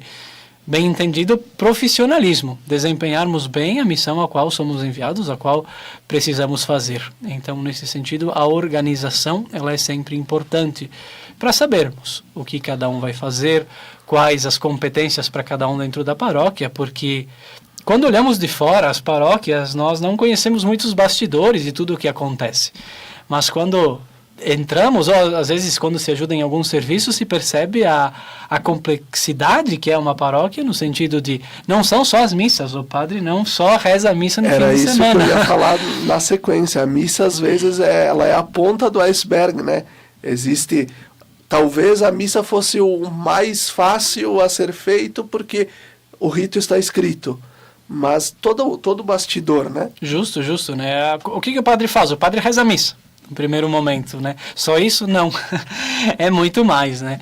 bem entendido, profissionalismo, desempenharmos bem a missão a qual somos enviados, a qual precisamos fazer. Então, nesse sentido, a organização ela é sempre importante para sabermos o que cada um vai fazer, quais as competências para cada um dentro da paróquia, porque quando olhamos de fora as paróquias, nós não conhecemos muitos bastidores de tudo o que acontece. Mas quando entramos, ou às vezes quando se ajuda em algum serviço, se percebe a complexidade que é uma paróquia, no sentido de não são só as missas, o padre não só reza a missa no fim de semana. Era isso que eu ia falar na sequência. A missa, às vezes, ela é a ponta do iceberg, né? Existe... Talvez a missa fosse o mais fácil a ser feito, porque o rito está escrito. Mas todo o bastidor, né? Justo, né? O que o padre faz? O padre reza a missa. No primeiro momento, né? Só isso? Não. É muito mais, né?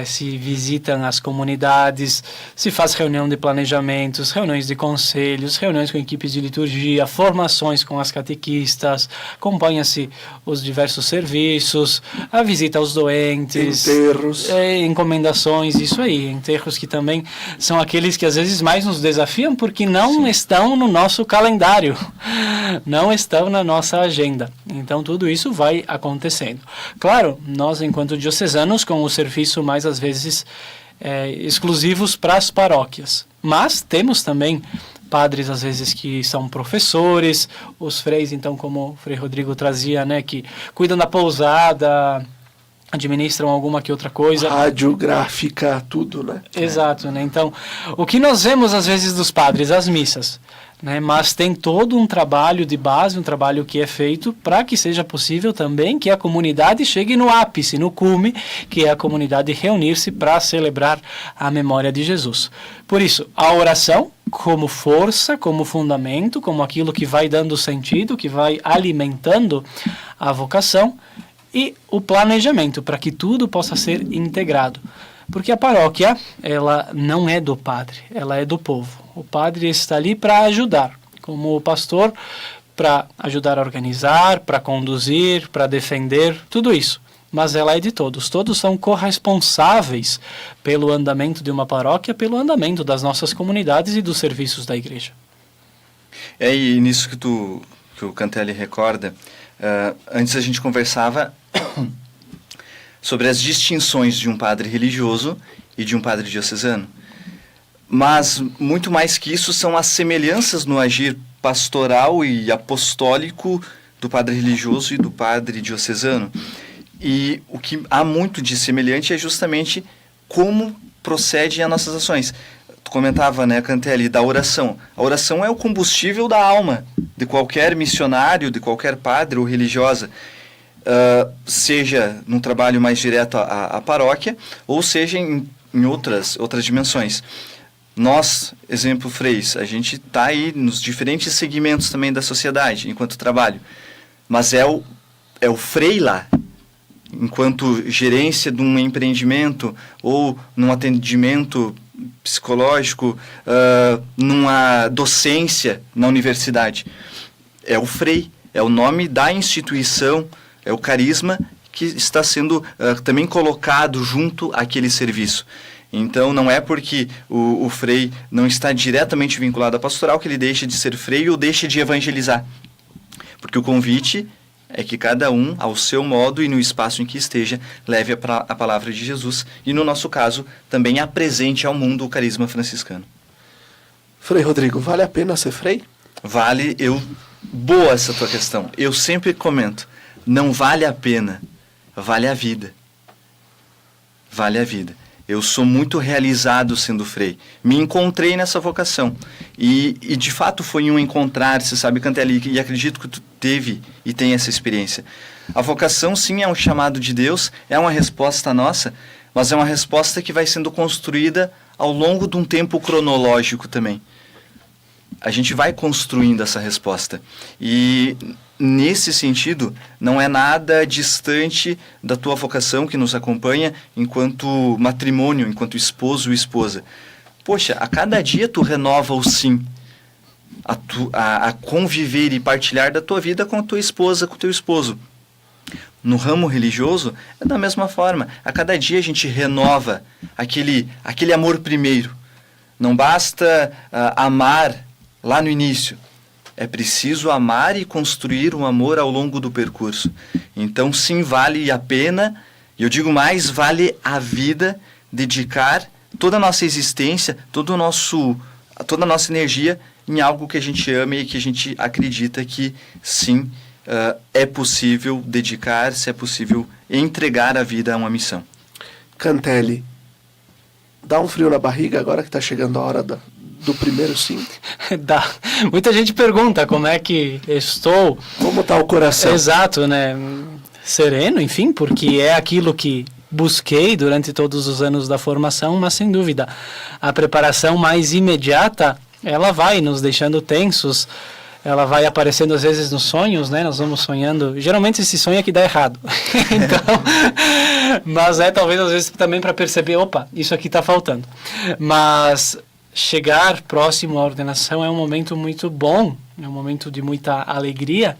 Se visitam as comunidades, se faz reunião de planejamentos, reuniões de conselhos, reuniões com equipes de liturgia, formações com as catequistas, acompanha-se os diversos serviços, a visita aos doentes, enterros, encomendações, isso aí, enterros que também são aqueles que às vezes mais nos desafiam porque não estão no nosso calendário, não estão na nossa agenda. Então tudo isso vai acontecendo. Claro, nós enquanto diocesanos com o serviço mais às vezes exclusivos para as paróquias, mas temos também padres às vezes que são professores, os freis então como o Frei Rodrigo trazia, né, que cuidam da pousada, administram alguma que outra coisa. Radiográfica, tudo, né? Exato, né? Então, o que nós vemos às vezes dos padres, as missas, né? Mas tem todo um trabalho de base, um trabalho que é feito para que seja possível também que a comunidade chegue no ápice, no cume, que é a comunidade reunir-se para celebrar a memória de Jesus. Por isso, a oração como força, como fundamento, como aquilo que vai dando sentido, que vai alimentando a vocação, e o planejamento para que tudo possa ser integrado. Porque a paróquia, ela não é do padre, ela é do povo. O padre está ali para ajudar, como pastor, para ajudar a organizar, para conduzir, para defender, tudo isso. Mas ela é de todos. Todos são corresponsáveis pelo andamento de uma paróquia, pelo andamento das nossas comunidades e dos serviços da igreja. E nisso que o Cantelli recorda, antes a gente conversava sobre as distinções de um padre religioso e de um padre diocesano. Mas, muito mais que isso, são as semelhanças no agir pastoral e apostólico do padre religioso e do padre diocesano. E o que há muito de semelhante é justamente como procedem as nossas ações. Tu comentava, né, Cantelli, da oração. A oração é o combustível da alma de qualquer missionário, de qualquer padre ou religiosa, seja num trabalho mais direto à paróquia, ou seja em outras dimensões. Nós, exemplo freis, a gente está aí nos diferentes segmentos também da sociedade, enquanto trabalho, mas é o frei lá, enquanto gerência de um empreendimento ou num atendimento psicológico, numa docência na universidade. É o frei, é o nome da instituição, é o carisma que está sendo também colocado junto àquele serviço. Então, não é porque o frei não está diretamente vinculado à pastoral que ele deixa de ser frei ou deixa de evangelizar. Porque o convite é que cada um, ao seu modo e no espaço em que esteja, leve a palavra de Jesus e, no nosso caso, também apresente ao mundo o carisma franciscano. Frei Rodrigo, vale a pena ser frei? Vale, boa essa tua questão. Eu sempre comento, não vale a pena, vale a vida. Vale a vida. Eu sou muito realizado sendo frei. Me encontrei nessa vocação. E de fato foi um encontrar, você sabe, Cantelli, e acredito que tu teve e tem essa experiência. A vocação, sim, é um chamado de Deus, é uma resposta nossa, mas é uma resposta que vai sendo construída ao longo de um tempo cronológico também. A gente vai construindo essa resposta. E nesse sentido, não é nada distante da tua vocação que nos acompanha enquanto matrimônio, enquanto esposo e esposa. Poxa, a cada dia tu renova o sim, a conviver e partilhar da tua vida com a tua esposa, com o teu esposo. No ramo religioso, é da mesma forma. A cada dia a gente renova aquele amor primeiro. Não basta amar lá no início. É preciso amar e construir um amor ao longo do percurso. Então, sim, vale a pena, e eu digo mais, vale a vida dedicar toda a nossa existência, toda a nossa energia em algo que a gente ama e que a gente acredita que, sim, é possível dedicar-se, é possível entregar a vida a uma missão. Cantelli, dá um frio na barriga agora que está chegando a hora do primeiro sim? Dá. Muita gente pergunta como é que estou. Como está o coração? Exato, né? Sereno, enfim, porque é aquilo que busquei durante todos os anos da formação, mas sem dúvida, a preparação mais imediata, ela vai nos deixando tensos, ela vai aparecendo às vezes nos sonhos, né? Nós vamos sonhando, geralmente esse sonho é que dá errado. Então, mas talvez às vezes também para perceber, opa, isso aqui está faltando. Mas chegar próximo à ordenação é um momento muito bom, é um momento de muita alegria.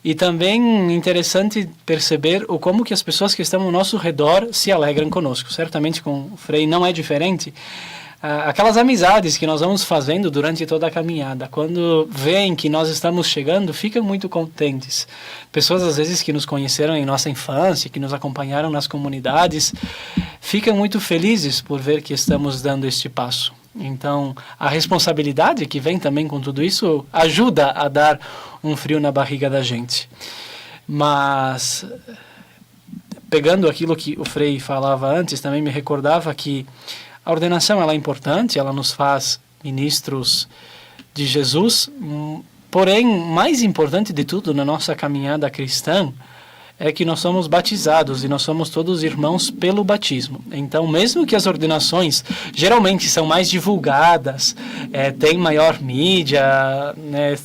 E também interessante perceber como que as pessoas que estão ao nosso redor se alegram conosco. Certamente com o Frei não é diferente. Aquelas amizades que nós vamos fazendo durante toda a caminhada, quando veem que nós estamos chegando, ficam muito contentes. Pessoas, às vezes, que nos conheceram em nossa infância, que nos acompanharam nas comunidades, ficam muito felizes por ver que estamos dando este passo. Então, a responsabilidade que vem também com tudo isso ajuda a dar um frio na barriga da gente. Mas pegando aquilo que o Frei falava antes, também me recordava que a ordenação ela é importante, ela nos faz ministros de Jesus, porém, mais importante de tudo na nossa caminhada cristã é que nós somos batizados e nós somos todos irmãos pelo batismo. Então, mesmo que as ordenações geralmente são mais divulgadas, têm maior mídia, né,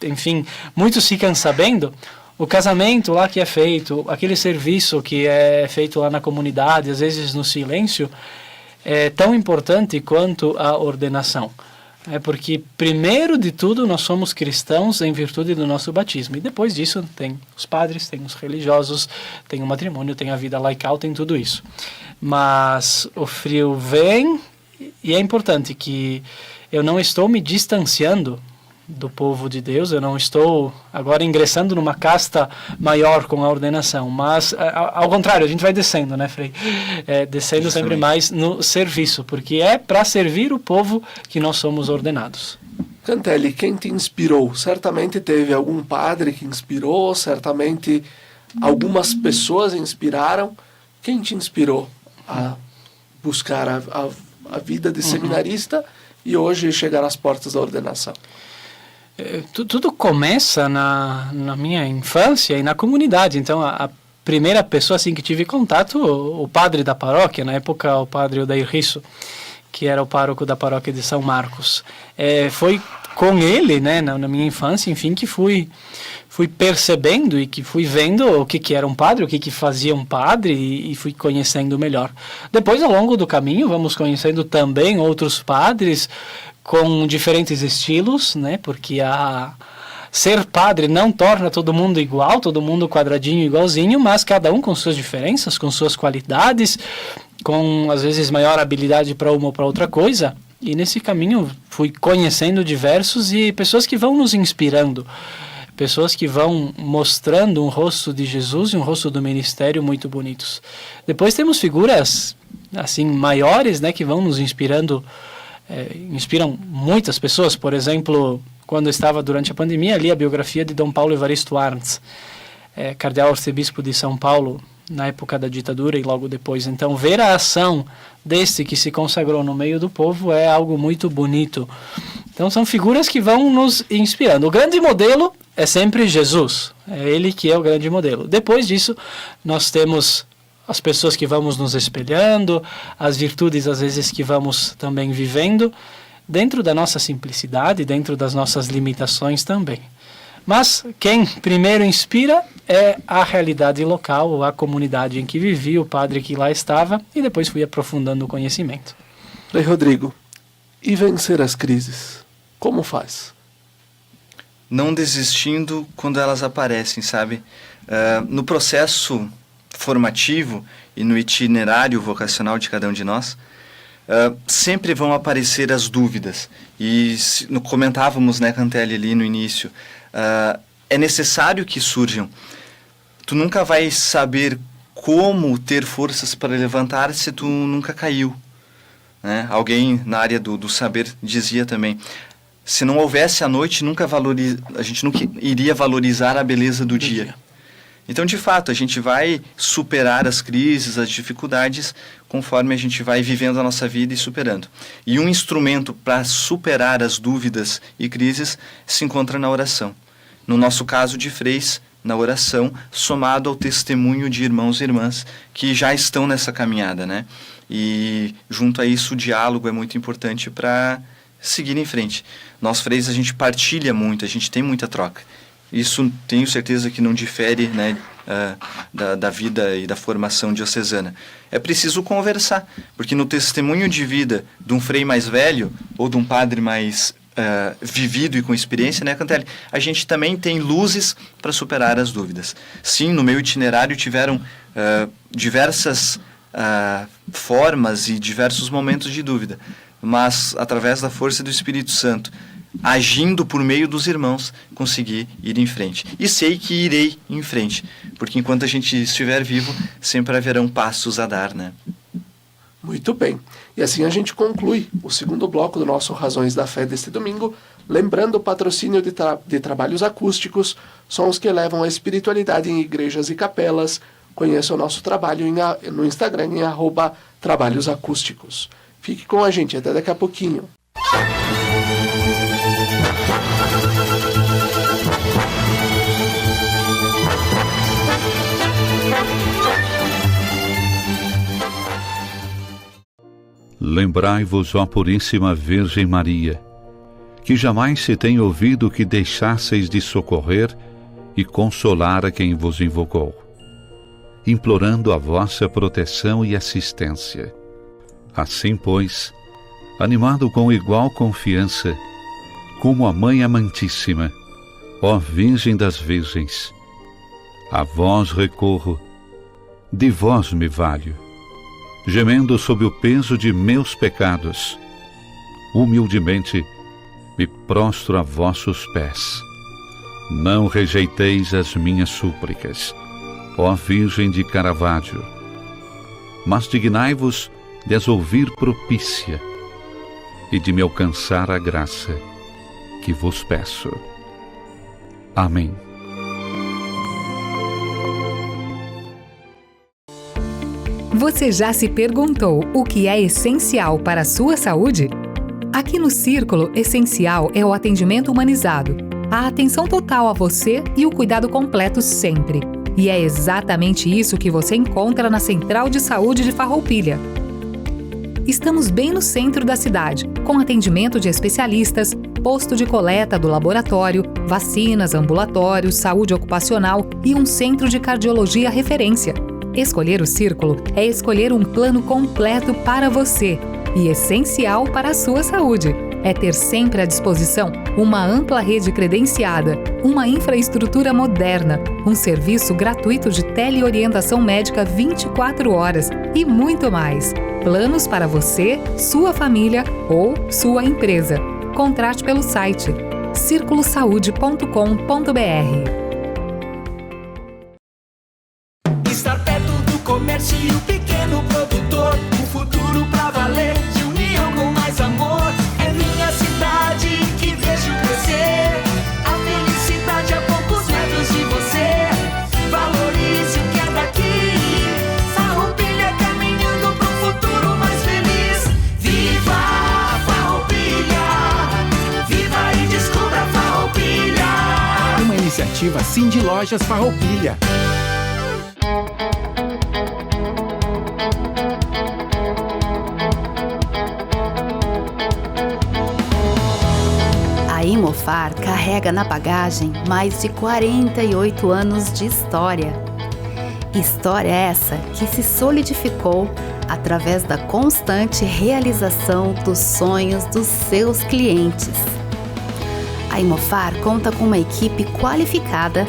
enfim, muitos ficam sabendo, o casamento lá que é feito, aquele serviço que é feito lá na comunidade, às vezes no silêncio, é tão importante quanto a ordenação. É porque, primeiro de tudo, nós somos cristãos em virtude do nosso batismo. E depois disso, tem os padres, tem os religiosos, tem o matrimônio, tem a vida laical, tem tudo isso. Mas o frio vem e é importante que eu não estou me distanciando do povo de Deus, eu não estou agora ingressando numa casta maior com a ordenação, mas ao contrário, a gente vai descendo, né, Frei? Descendo justamente sempre mais no serviço, porque é para servir o povo que nós somos ordenados. Cantelli, quem te inspirou? Certamente teve algum padre que inspirou, certamente algumas pessoas inspiraram. Quem te inspirou a buscar a vida de seminarista e hoje chegar às portas da ordenação? Tudo começa na minha infância e na comunidade. Então, a primeira pessoa assim que tive contato, o padre da paróquia, na época o padre Odair Risso, que era o pároco da paróquia de São Marcos. Foi com ele, né, na minha infância, enfim, que fui percebendo e que fui vendo o que era um padre, o que fazia um padre e fui conhecendo melhor. Depois, ao longo do caminho, vamos conhecendo também outros padres com diferentes estilos, né? Porque ser padre não torna todo mundo igual, todo mundo quadradinho, igualzinho, mas cada um com suas diferenças, com suas qualidades, com às vezes maior habilidade para uma ou para outra coisa. E nesse caminho fui conhecendo diversos e pessoas que vão nos inspirando, pessoas que vão mostrando um rosto de Jesus e um rosto do ministério muito bonitos. Depois temos figuras assim maiores, né, que vão nos inspirando. Inspiram muitas pessoas. Por exemplo, quando eu estava durante a pandemia, li a biografia de Dom Paulo Evaristo Arndt, cardeal arcebispo de São Paulo na época da ditadura e logo depois. Então, ver a ação desse que se consagrou no meio do povo é algo muito bonito. Então, são figuras que vão nos inspirando. O grande modelo é sempre Jesus, é ele que é o grande modelo. Depois disso, nós temos as pessoas que vamos nos espelhando, as virtudes às vezes que vamos também vivendo, dentro da nossa simplicidade, dentro das nossas limitações também. Mas quem primeiro inspira é a realidade local, a comunidade em que vivi, o padre que lá estava, e depois fui aprofundando o conhecimento. Frei Rodrigo, e vencer as crises? Como faz? Não desistindo quando elas aparecem, sabe? No processo formativo e no itinerário vocacional de cada um de nós, sempre vão aparecer as dúvidas. E comentávamos, né, Cantelli, ali no início, é necessário que surjam. Tu nunca vais saber como ter forças para levantar se tu nunca caiu. Né? Alguém na área do saber dizia também, se não houvesse a noite, a gente nunca iria valorizar a beleza do dia. Então, de fato, a gente vai superar as crises, as dificuldades, conforme a gente vai vivendo a nossa vida e superando. E um instrumento para superar as dúvidas e crises se encontra na oração. No nosso caso de freis, na oração, somado ao testemunho de irmãos e irmãs que já estão nessa caminhada, né? E, junto a isso, o diálogo é muito importante para seguir em frente. Nós, freis, a gente partilha muito, a gente tem muita troca. Isso tenho certeza que não difere, né, da vida e da formação diocesana. É preciso conversar, porque no testemunho de vida de um frei mais velho ou de um padre mais vivido e com experiência, né, Cantelli, a gente também tem luzes para superar as dúvidas. Sim, no meu itinerário tiveram diversas formas e diversos momentos de dúvida, mas através da força do Espírito Santo, agindo por meio dos irmãos, consegui ir em frente. E sei que irei em frente, porque enquanto a gente estiver vivo, sempre haverão passos a dar, né? Muito bem. E assim a gente conclui o segundo bloco do nosso Razões da Fé deste domingo, lembrando o patrocínio de trabalhos acústicos, sons que elevam a espiritualidade em igrejas e capelas, conheça o nosso trabalho no Instagram em @trabalhosacústicos. Fique com a gente, até daqui a pouquinho. Lembrai-vos, ó Puríssima Virgem Maria, que jamais se tem ouvido que deixasseis de socorrer e consolar a quem vos invocou, implorando a vossa proteção e assistência. Assim, pois, animado com igual confiança, como a Mãe Amantíssima, ó Virgem das Virgens, a vós recorro, de vós me valho, gemendo sob o peso de meus pecados, humildemente me prostro a vossos pés. Não rejeiteis as minhas súplicas, ó Virgem de Caravaggio, mas dignai-vos de as ouvir propícia e de me alcançar a graça que vos peço. Amém. Você já se perguntou o que é essencial para a sua saúde? Aqui no Círculo, essencial é o atendimento humanizado, a atenção total a você e o cuidado completo sempre. E é exatamente isso que você encontra na Central de Saúde de Farroupilha. Estamos bem no centro da cidade, com atendimento de especialistas, posto de coleta do laboratório, vacinas, ambulatórios, saúde ocupacional e um centro de cardiologia referência. Escolher o Círculo é escolher um plano completo para você e essencial para a sua saúde. É ter sempre à disposição uma ampla rede credenciada, uma infraestrutura moderna, um serviço gratuito de teleorientação médica 24 horas e muito mais. Planos para você, sua família ou sua empresa. Contrate pelo site circulosaude.com.br. Estar perto do comércio e o pequeno produtor, um futuro pra valer, de união com mais amor. É minha cidade que vejo crescer, a felicidade a poucos metros de você. Valorize o que é daqui, Farroupilha caminhando pro futuro mais feliz. Viva Farroupilha, viva e descubra Farroupilha. Uma iniciativa Cindy Lojas Farroupilha. A Imofar carrega na bagagem mais de 48 anos de história. História essa que se solidificou através da constante realização dos sonhos dos seus clientes. A Imofar conta com uma equipe qualificada,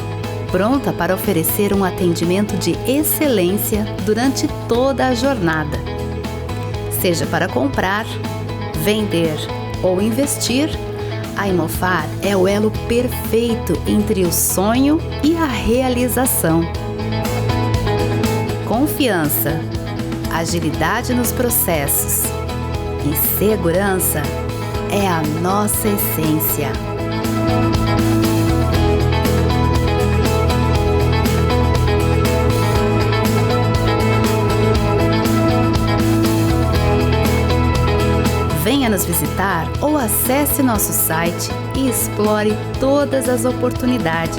pronta para oferecer um atendimento de excelência durante toda a jornada. Seja para comprar, vender ou investir, a Imofar é o elo perfeito entre o sonho e a realização. Confiança, agilidade nos processos e segurança é a nossa essência. Venha nos visitar ou acesse nosso site e explore todas as oportunidades.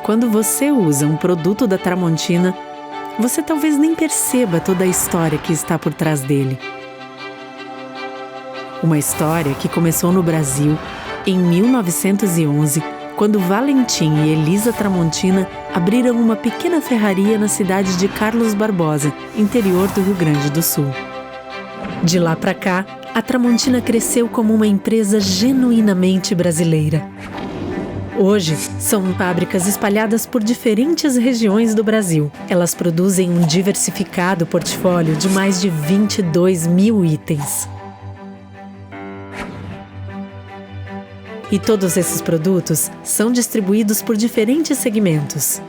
quando você usa um produto da Tramontina, você talvez nem perceba toda a história que está por trás dele. Uma história que começou no Brasil em 1911, quando Valentim e Elisa Tramontina abriram uma pequena ferraria na cidade de Carlos Barbosa, interior do Rio Grande do Sul. De lá para cá, a Tramontina cresceu como uma empresa genuinamente brasileira. Hoje, são fábricas espalhadas por diferentes regiões do Brasil. Elas produzem um diversificado portfólio de mais de 22 mil itens. E todos esses produtos são distribuídos por diferentes segmentos.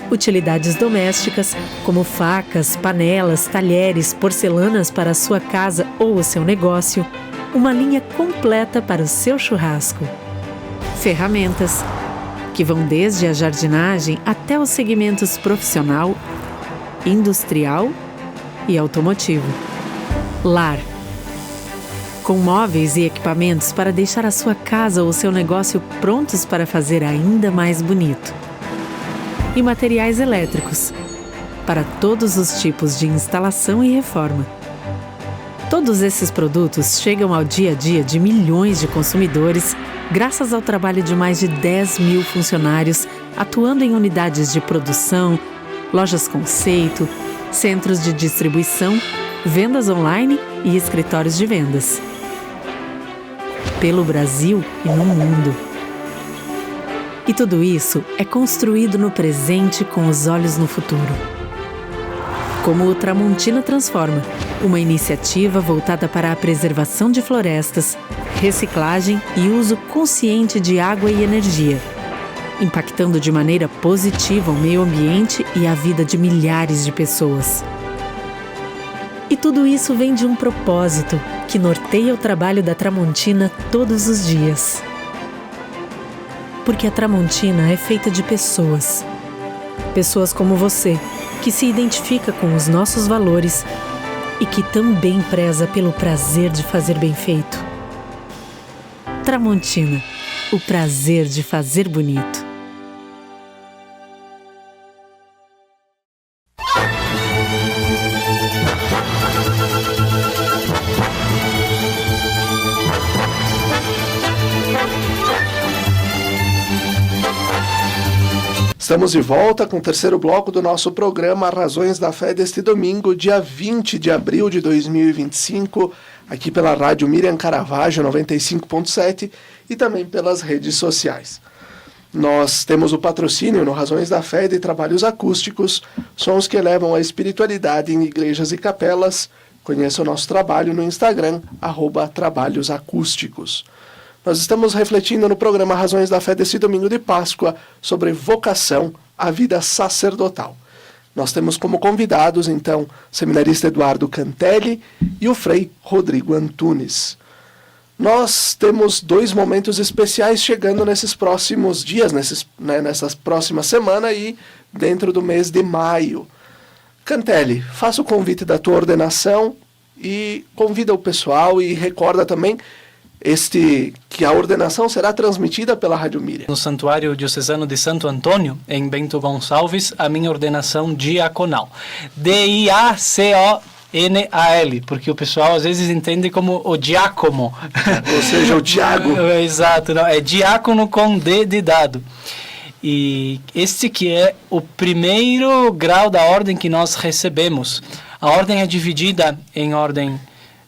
Utilidades domésticas, como facas, panelas, talheres, porcelanas para a sua casa ou o seu negócio, uma linha completa para o seu churrasco. Ferramentas, que vão desde a jardinagem até os segmentos profissional, industrial e automotivo. Lar, com móveis e equipamentos para deixar a sua casa ou o seu negócio prontos para fazer ainda mais bonito. E materiais elétricos, para todos os tipos de instalação e reforma. Todos esses produtos chegam ao dia a dia de milhões de consumidores, graças ao trabalho de mais de 10 mil funcionários atuando em unidades de produção, lojas conceito, centros de distribuição, vendas online e escritórios de vendas. Pelo Brasil e no mundo. E tudo isso é construído no presente com os olhos no futuro. Como o Tramontina Transforma, uma iniciativa voltada para a preservação de florestas, reciclagem e uso consciente de água e energia, impactando de maneira positiva o meio ambiente e a vida de milhares de pessoas. E tudo isso vem de um propósito que norteia o trabalho da Tramontina todos os dias. Porque a Tramontina é feita de pessoas. Pessoas como você, que se identifica com os nossos valores e que também preza pelo prazer de fazer bem feito. Tramontina, o prazer de fazer bonito. Estamos de volta com o terceiro bloco do nosso programa Razões da Fé deste domingo, dia 20 de abril de 2025, aqui pela Rádio Miriam Caravaggio 95.7 e também pelas redes sociais. Nós temos o patrocínio no Razões da Fé de trabalhos acústicos, sons que elevam a espiritualidade em igrejas e capelas. Conheça o nosso trabalho no Instagram, @trabalhosacústicos. Nós estamos refletindo no programa Razões da Fé desse domingo de Páscoa sobre vocação à vida sacerdotal. Nós temos como convidados, então, o seminarista Eduardo Cantelli e o frei Rodrigo Antunes. Nós temos 2 momentos especiais chegando nesses próximos dias, nessas próximas semanas e dentro do mês de maio. Cantelli, faça o convite da tua ordenação e convida o pessoal e recorda também que a ordenação será transmitida pela Rádio Miriam. No Santuário Diocesano de Santo Antônio, em Bento Gonçalves, a minha ordenação diaconal. DIACONAL, porque o pessoal às vezes entende como o diácono. Ou seja, o Diago. Exato, não, é diácono com D de dado. E este que é o primeiro grau da ordem que nós recebemos. A ordem é dividida em ordem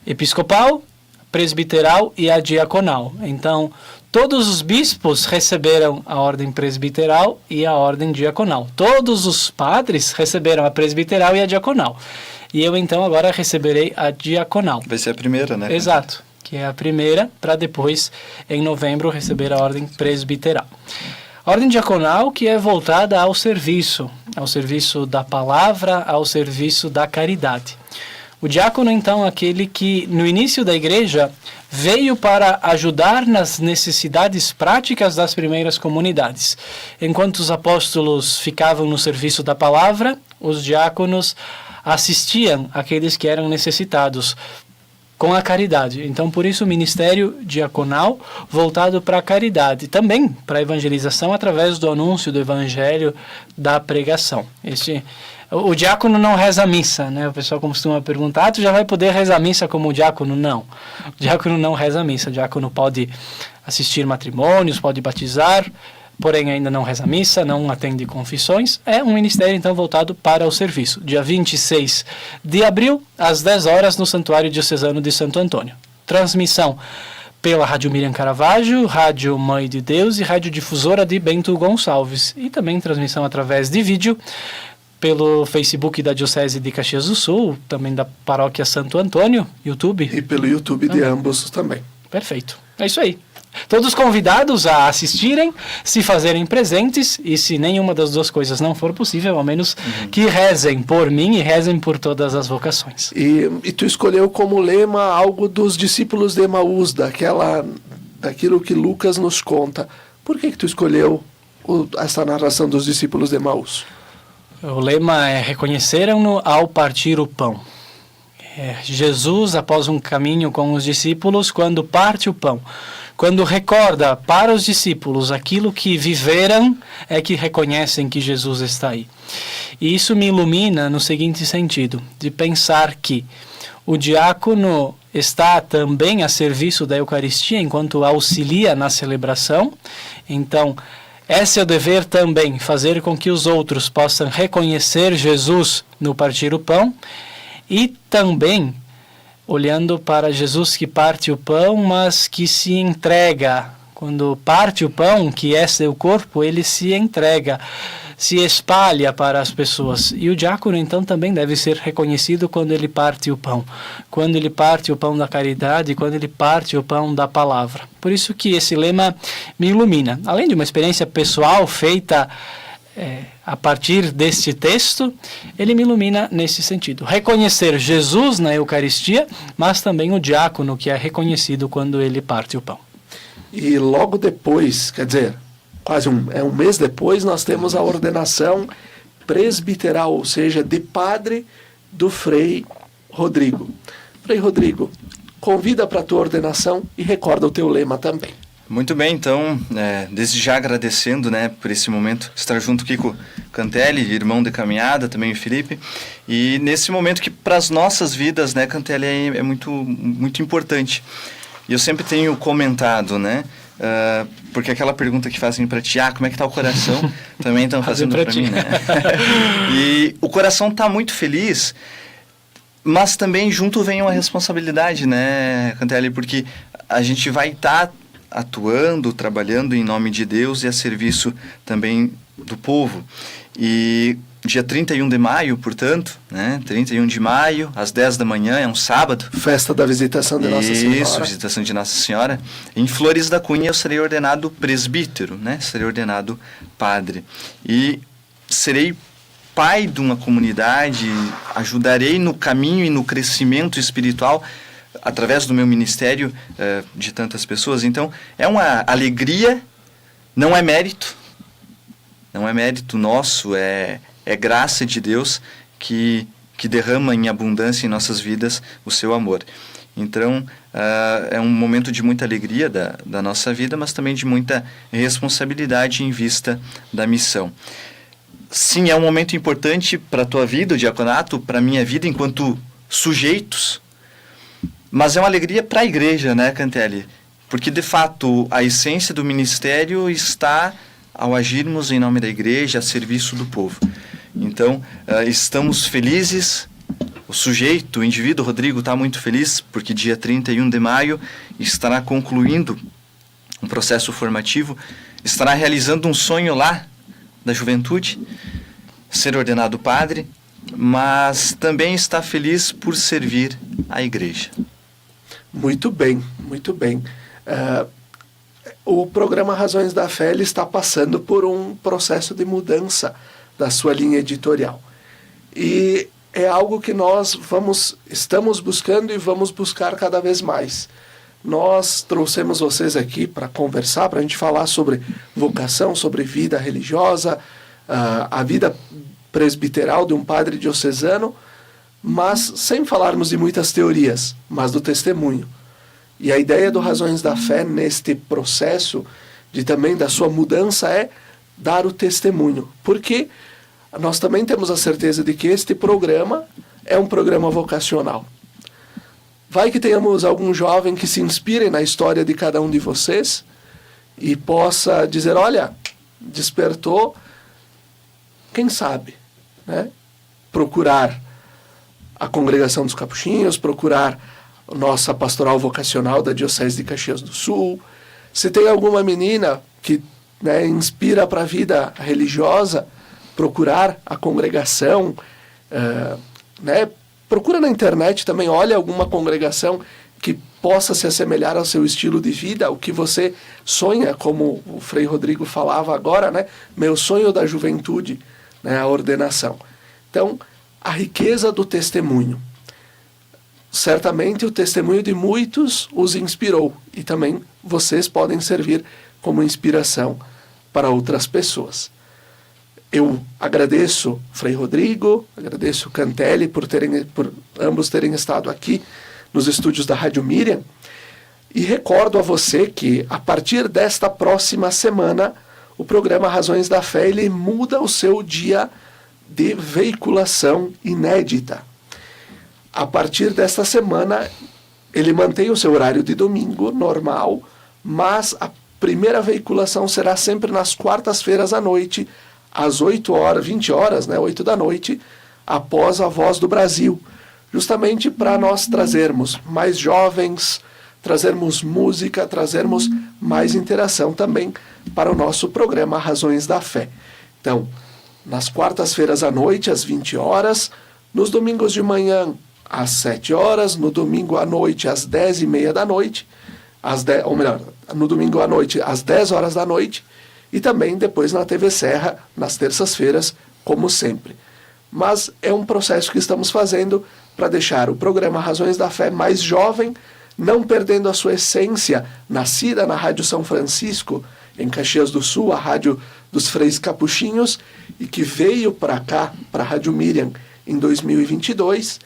episcopal, presbiteral e a diaconal. Então, todos os bispos receberam a ordem presbiteral e a ordem diaconal. Todos os padres receberam a presbiteral e a diaconal. E eu, então, agora receberei a diaconal. Vai ser a primeira, né? Exato, que é a primeira, para depois, em novembro, receber a ordem presbiteral. A ordem diaconal que é voltada ao serviço da palavra, ao serviço da caridade. O diácono, então, é aquele que, no início da igreja, veio para ajudar nas necessidades práticas das primeiras comunidades. Enquanto os apóstolos ficavam no serviço da palavra, os diáconos assistiam aqueles que eram necessitados, com a caridade. Então, por isso, o ministério diaconal voltado para a caridade, também para a evangelização através do anúncio do evangelho, da pregação. O diácono não reza a missa, né? O pessoal costuma perguntar, tu já vai poder rezar a missa como o diácono? Não. O diácono não reza a missa. O diácono pode assistir matrimônios, pode batizar, porém ainda não reza a missa, não atende confissões. É um ministério, então, voltado para o serviço. Dia 26 de abril, às 10 horas, no Santuário Diocesano de Santo Antônio. Transmissão pela Rádio Miriam Caravaggio, Rádio Mãe de Deus e Rádio Difusora de Bento Gonçalves. E também transmissão através de vídeo pelo Facebook da Diocese de Caxias do Sul, também da Paróquia Santo Antônio, YouTube. E pelo YouTube de ambos também. Perfeito. É isso aí. Todos convidados a assistirem, se fazerem presentes, e se nenhuma das duas coisas não for possível, ao menos que rezem por mim e rezem por todas as vocações. E tu escolheu como lema algo dos discípulos de Emaús, daquilo que Lucas nos conta. Por que tu escolheu essa narração dos discípulos de Emaús? O lema é: reconheceram-no ao partir o pão. Jesus, após um caminho com os discípulos, quando parte o pão, quando recorda para os discípulos aquilo que viveram, é que reconhecem que Jesus está aí. E isso me ilumina no seguinte sentido, de pensar que o diácono está também a serviço da Eucaristia enquanto auxilia na celebração. Então, esse é o dever também, fazer com que os outros possam reconhecer Jesus no partir o pão, e também olhando para Jesus que parte o pão, mas que se entrega. Quando parte o pão, que é seu corpo, ele se entrega, se espalha para as pessoas. E o diácono, então, também deve ser reconhecido quando ele parte o pão. Quando ele parte o pão da caridade, quando ele parte o pão da palavra. Por isso que esse lema me ilumina. Além de uma experiência pessoal feita a partir deste texto, ele me ilumina nesse sentido. Reconhecer Jesus na Eucaristia, mas também o diácono, que é reconhecido quando ele parte o pão. E logo depois, quer dizer, quase um mês depois, nós temos a ordenação presbiteral, ou seja, de padre do Frei Rodrigo. Frei Rodrigo, convida para a tua ordenação e recorda o teu lema também. Muito bem, então, desde já agradecendo, por esse momento, estar junto aqui com o Cantelli, irmão de caminhada, também o Felipe, e nesse momento que para as nossas vidas, Cantelli, é muito, muito importante. E eu sempre tenho comentado, porque aquela pergunta que fazem para ti, como é que está o coração, também estão fazendo para mim, E o coração está muito feliz, mas também junto vem uma responsabilidade, Cantelli, porque a gente vai estar atuando, trabalhando em nome de Deus e a serviço também do povo. E dia 31 de maio, portanto, 31 de maio, às 10 da manhã, é um sábado. Festa da visitação de Nossa Senhora. Isso, visitação de Nossa Senhora. Em Flores da Cunha eu serei ordenado presbítero, serei ordenado padre. E serei pai de uma comunidade, ajudarei no caminho e no crescimento espiritual através do meu ministério de tantas pessoas. Então, é uma alegria, não é mérito nosso, é graça de Deus que derrama em abundância em nossas vidas o seu amor. Então, é um momento de muita alegria da nossa vida, mas também de muita responsabilidade em vista da missão. Sim, é um momento importante para a tua vida, o diaconato, para a minha vida enquanto sujeitos, mas é uma alegria para a igreja, Cantelli? Porque, de fato, a essência do ministério está ao agirmos em nome da igreja, a serviço do povo. Então, estamos felizes, o sujeito, o indivíduo, Rodrigo, está muito feliz, porque dia 31 de maio estará concluindo um processo formativo, estará realizando um sonho lá da juventude, ser ordenado padre, mas também está feliz por servir a igreja. Muito bem, muito bem. O programa Razões da Fé ele está passando por um processo de mudança da sua linha editorial. E é algo que nós estamos buscando e vamos buscar cada vez mais. Nós trouxemos vocês aqui para conversar, para a gente falar sobre vocação, sobre vida religiosa, a vida presbiteral de um padre diocesano, mas sem falarmos de muitas teorias, mas do testemunho. E a ideia do Razões da Fé neste processo também da sua mudança é dar o testemunho, porque nós também temos a certeza de que este programa é um programa vocacional. Vai que tenhamos algum jovem que se inspire na história de cada um de vocês e possa dizer, olha, despertou, quem sabe, né? Procurar a Congregação dos Capuchinhos, procurar a nossa pastoral vocacional da Diocese de Caxias do Sul. Se tem alguma menina que, né, inspira para a vida religiosa, procurar a congregação, né? Procura na internet também, olha alguma congregação que possa se assemelhar ao seu estilo de vida, o que você sonha, como o Frei Rodrigo falava agora, né? Meu sonho da juventude, né? A ordenação. Então, a riqueza do testemunho. Certamente o testemunho de muitos os inspirou e também vocês podem servir como inspiração para outras pessoas. Eu agradeço Frei Rodrigo, agradeço Cantelli por ambos terem estado aqui nos estúdios da Rádio Miriam e recordo a você que a partir desta próxima semana o programa Razões da Fé ele muda o seu dia de veiculação inédita. A partir desta semana ele mantém o seu horário de domingo normal, mas a primeira veiculação será sempre nas quartas-feiras à noite, às 20 horas, né, 8 da noite, após a Voz do Brasil, justamente para nós trazermos mais jovens, trazermos música, trazermos mais interação também para o nosso programa Razões da Fé. Então, nas quartas-feiras à noite, às 20 horas, nos domingos de manhã, às 7 horas, no domingo à noite, às 10h30 da noite, no domingo à noite, às 10 horas da noite, e também depois na TV Serra, nas terças-feiras, como sempre. Mas é um processo que estamos fazendo para deixar o programa Razões da Fé mais jovem, não perdendo a sua essência, nascida na Rádio São Francisco, em Caxias do Sul, a Rádio dos Freis Capuchinhos, e que veio para cá, para a Rádio Miriam, em 2022,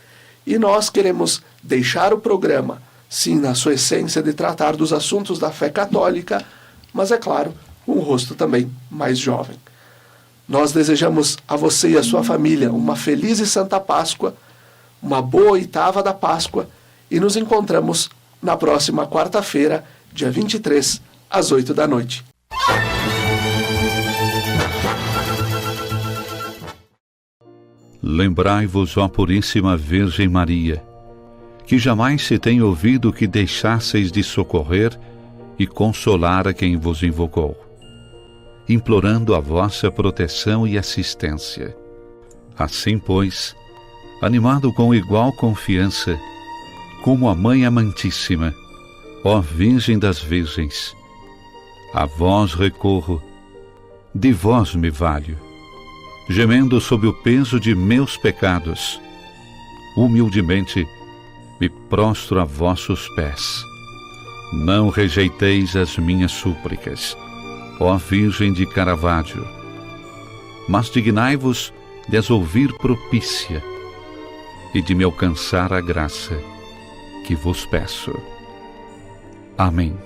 e nós queremos deixar o programa, sim, na sua essência de tratar dos assuntos da fé católica, mas é claro, com um rosto também mais jovem. Nós desejamos a você e a sua família uma feliz e santa Páscoa, uma boa oitava da Páscoa, e nos encontramos na próxima quarta-feira, dia 23, às 8 da noite. Lembrai-vos, ó Puríssima Virgem Maria, que jamais se tem ouvido que deixasseis de socorrer e consolar a quem vos invocou, implorando a vossa proteção e assistência. Assim, pois, animado com igual confiança, como a Mãe Amantíssima, ó Virgem das Virgens, a vós recorro, de vós me valho, gemendo sob o peso de meus pecados, humildemente me prostro a vossos pés. Não rejeiteis as minhas súplicas, ó Virgem de Caravaggio, mas dignai-vos de as ouvir propícia e de me alcançar a graça que vos peço. Amém.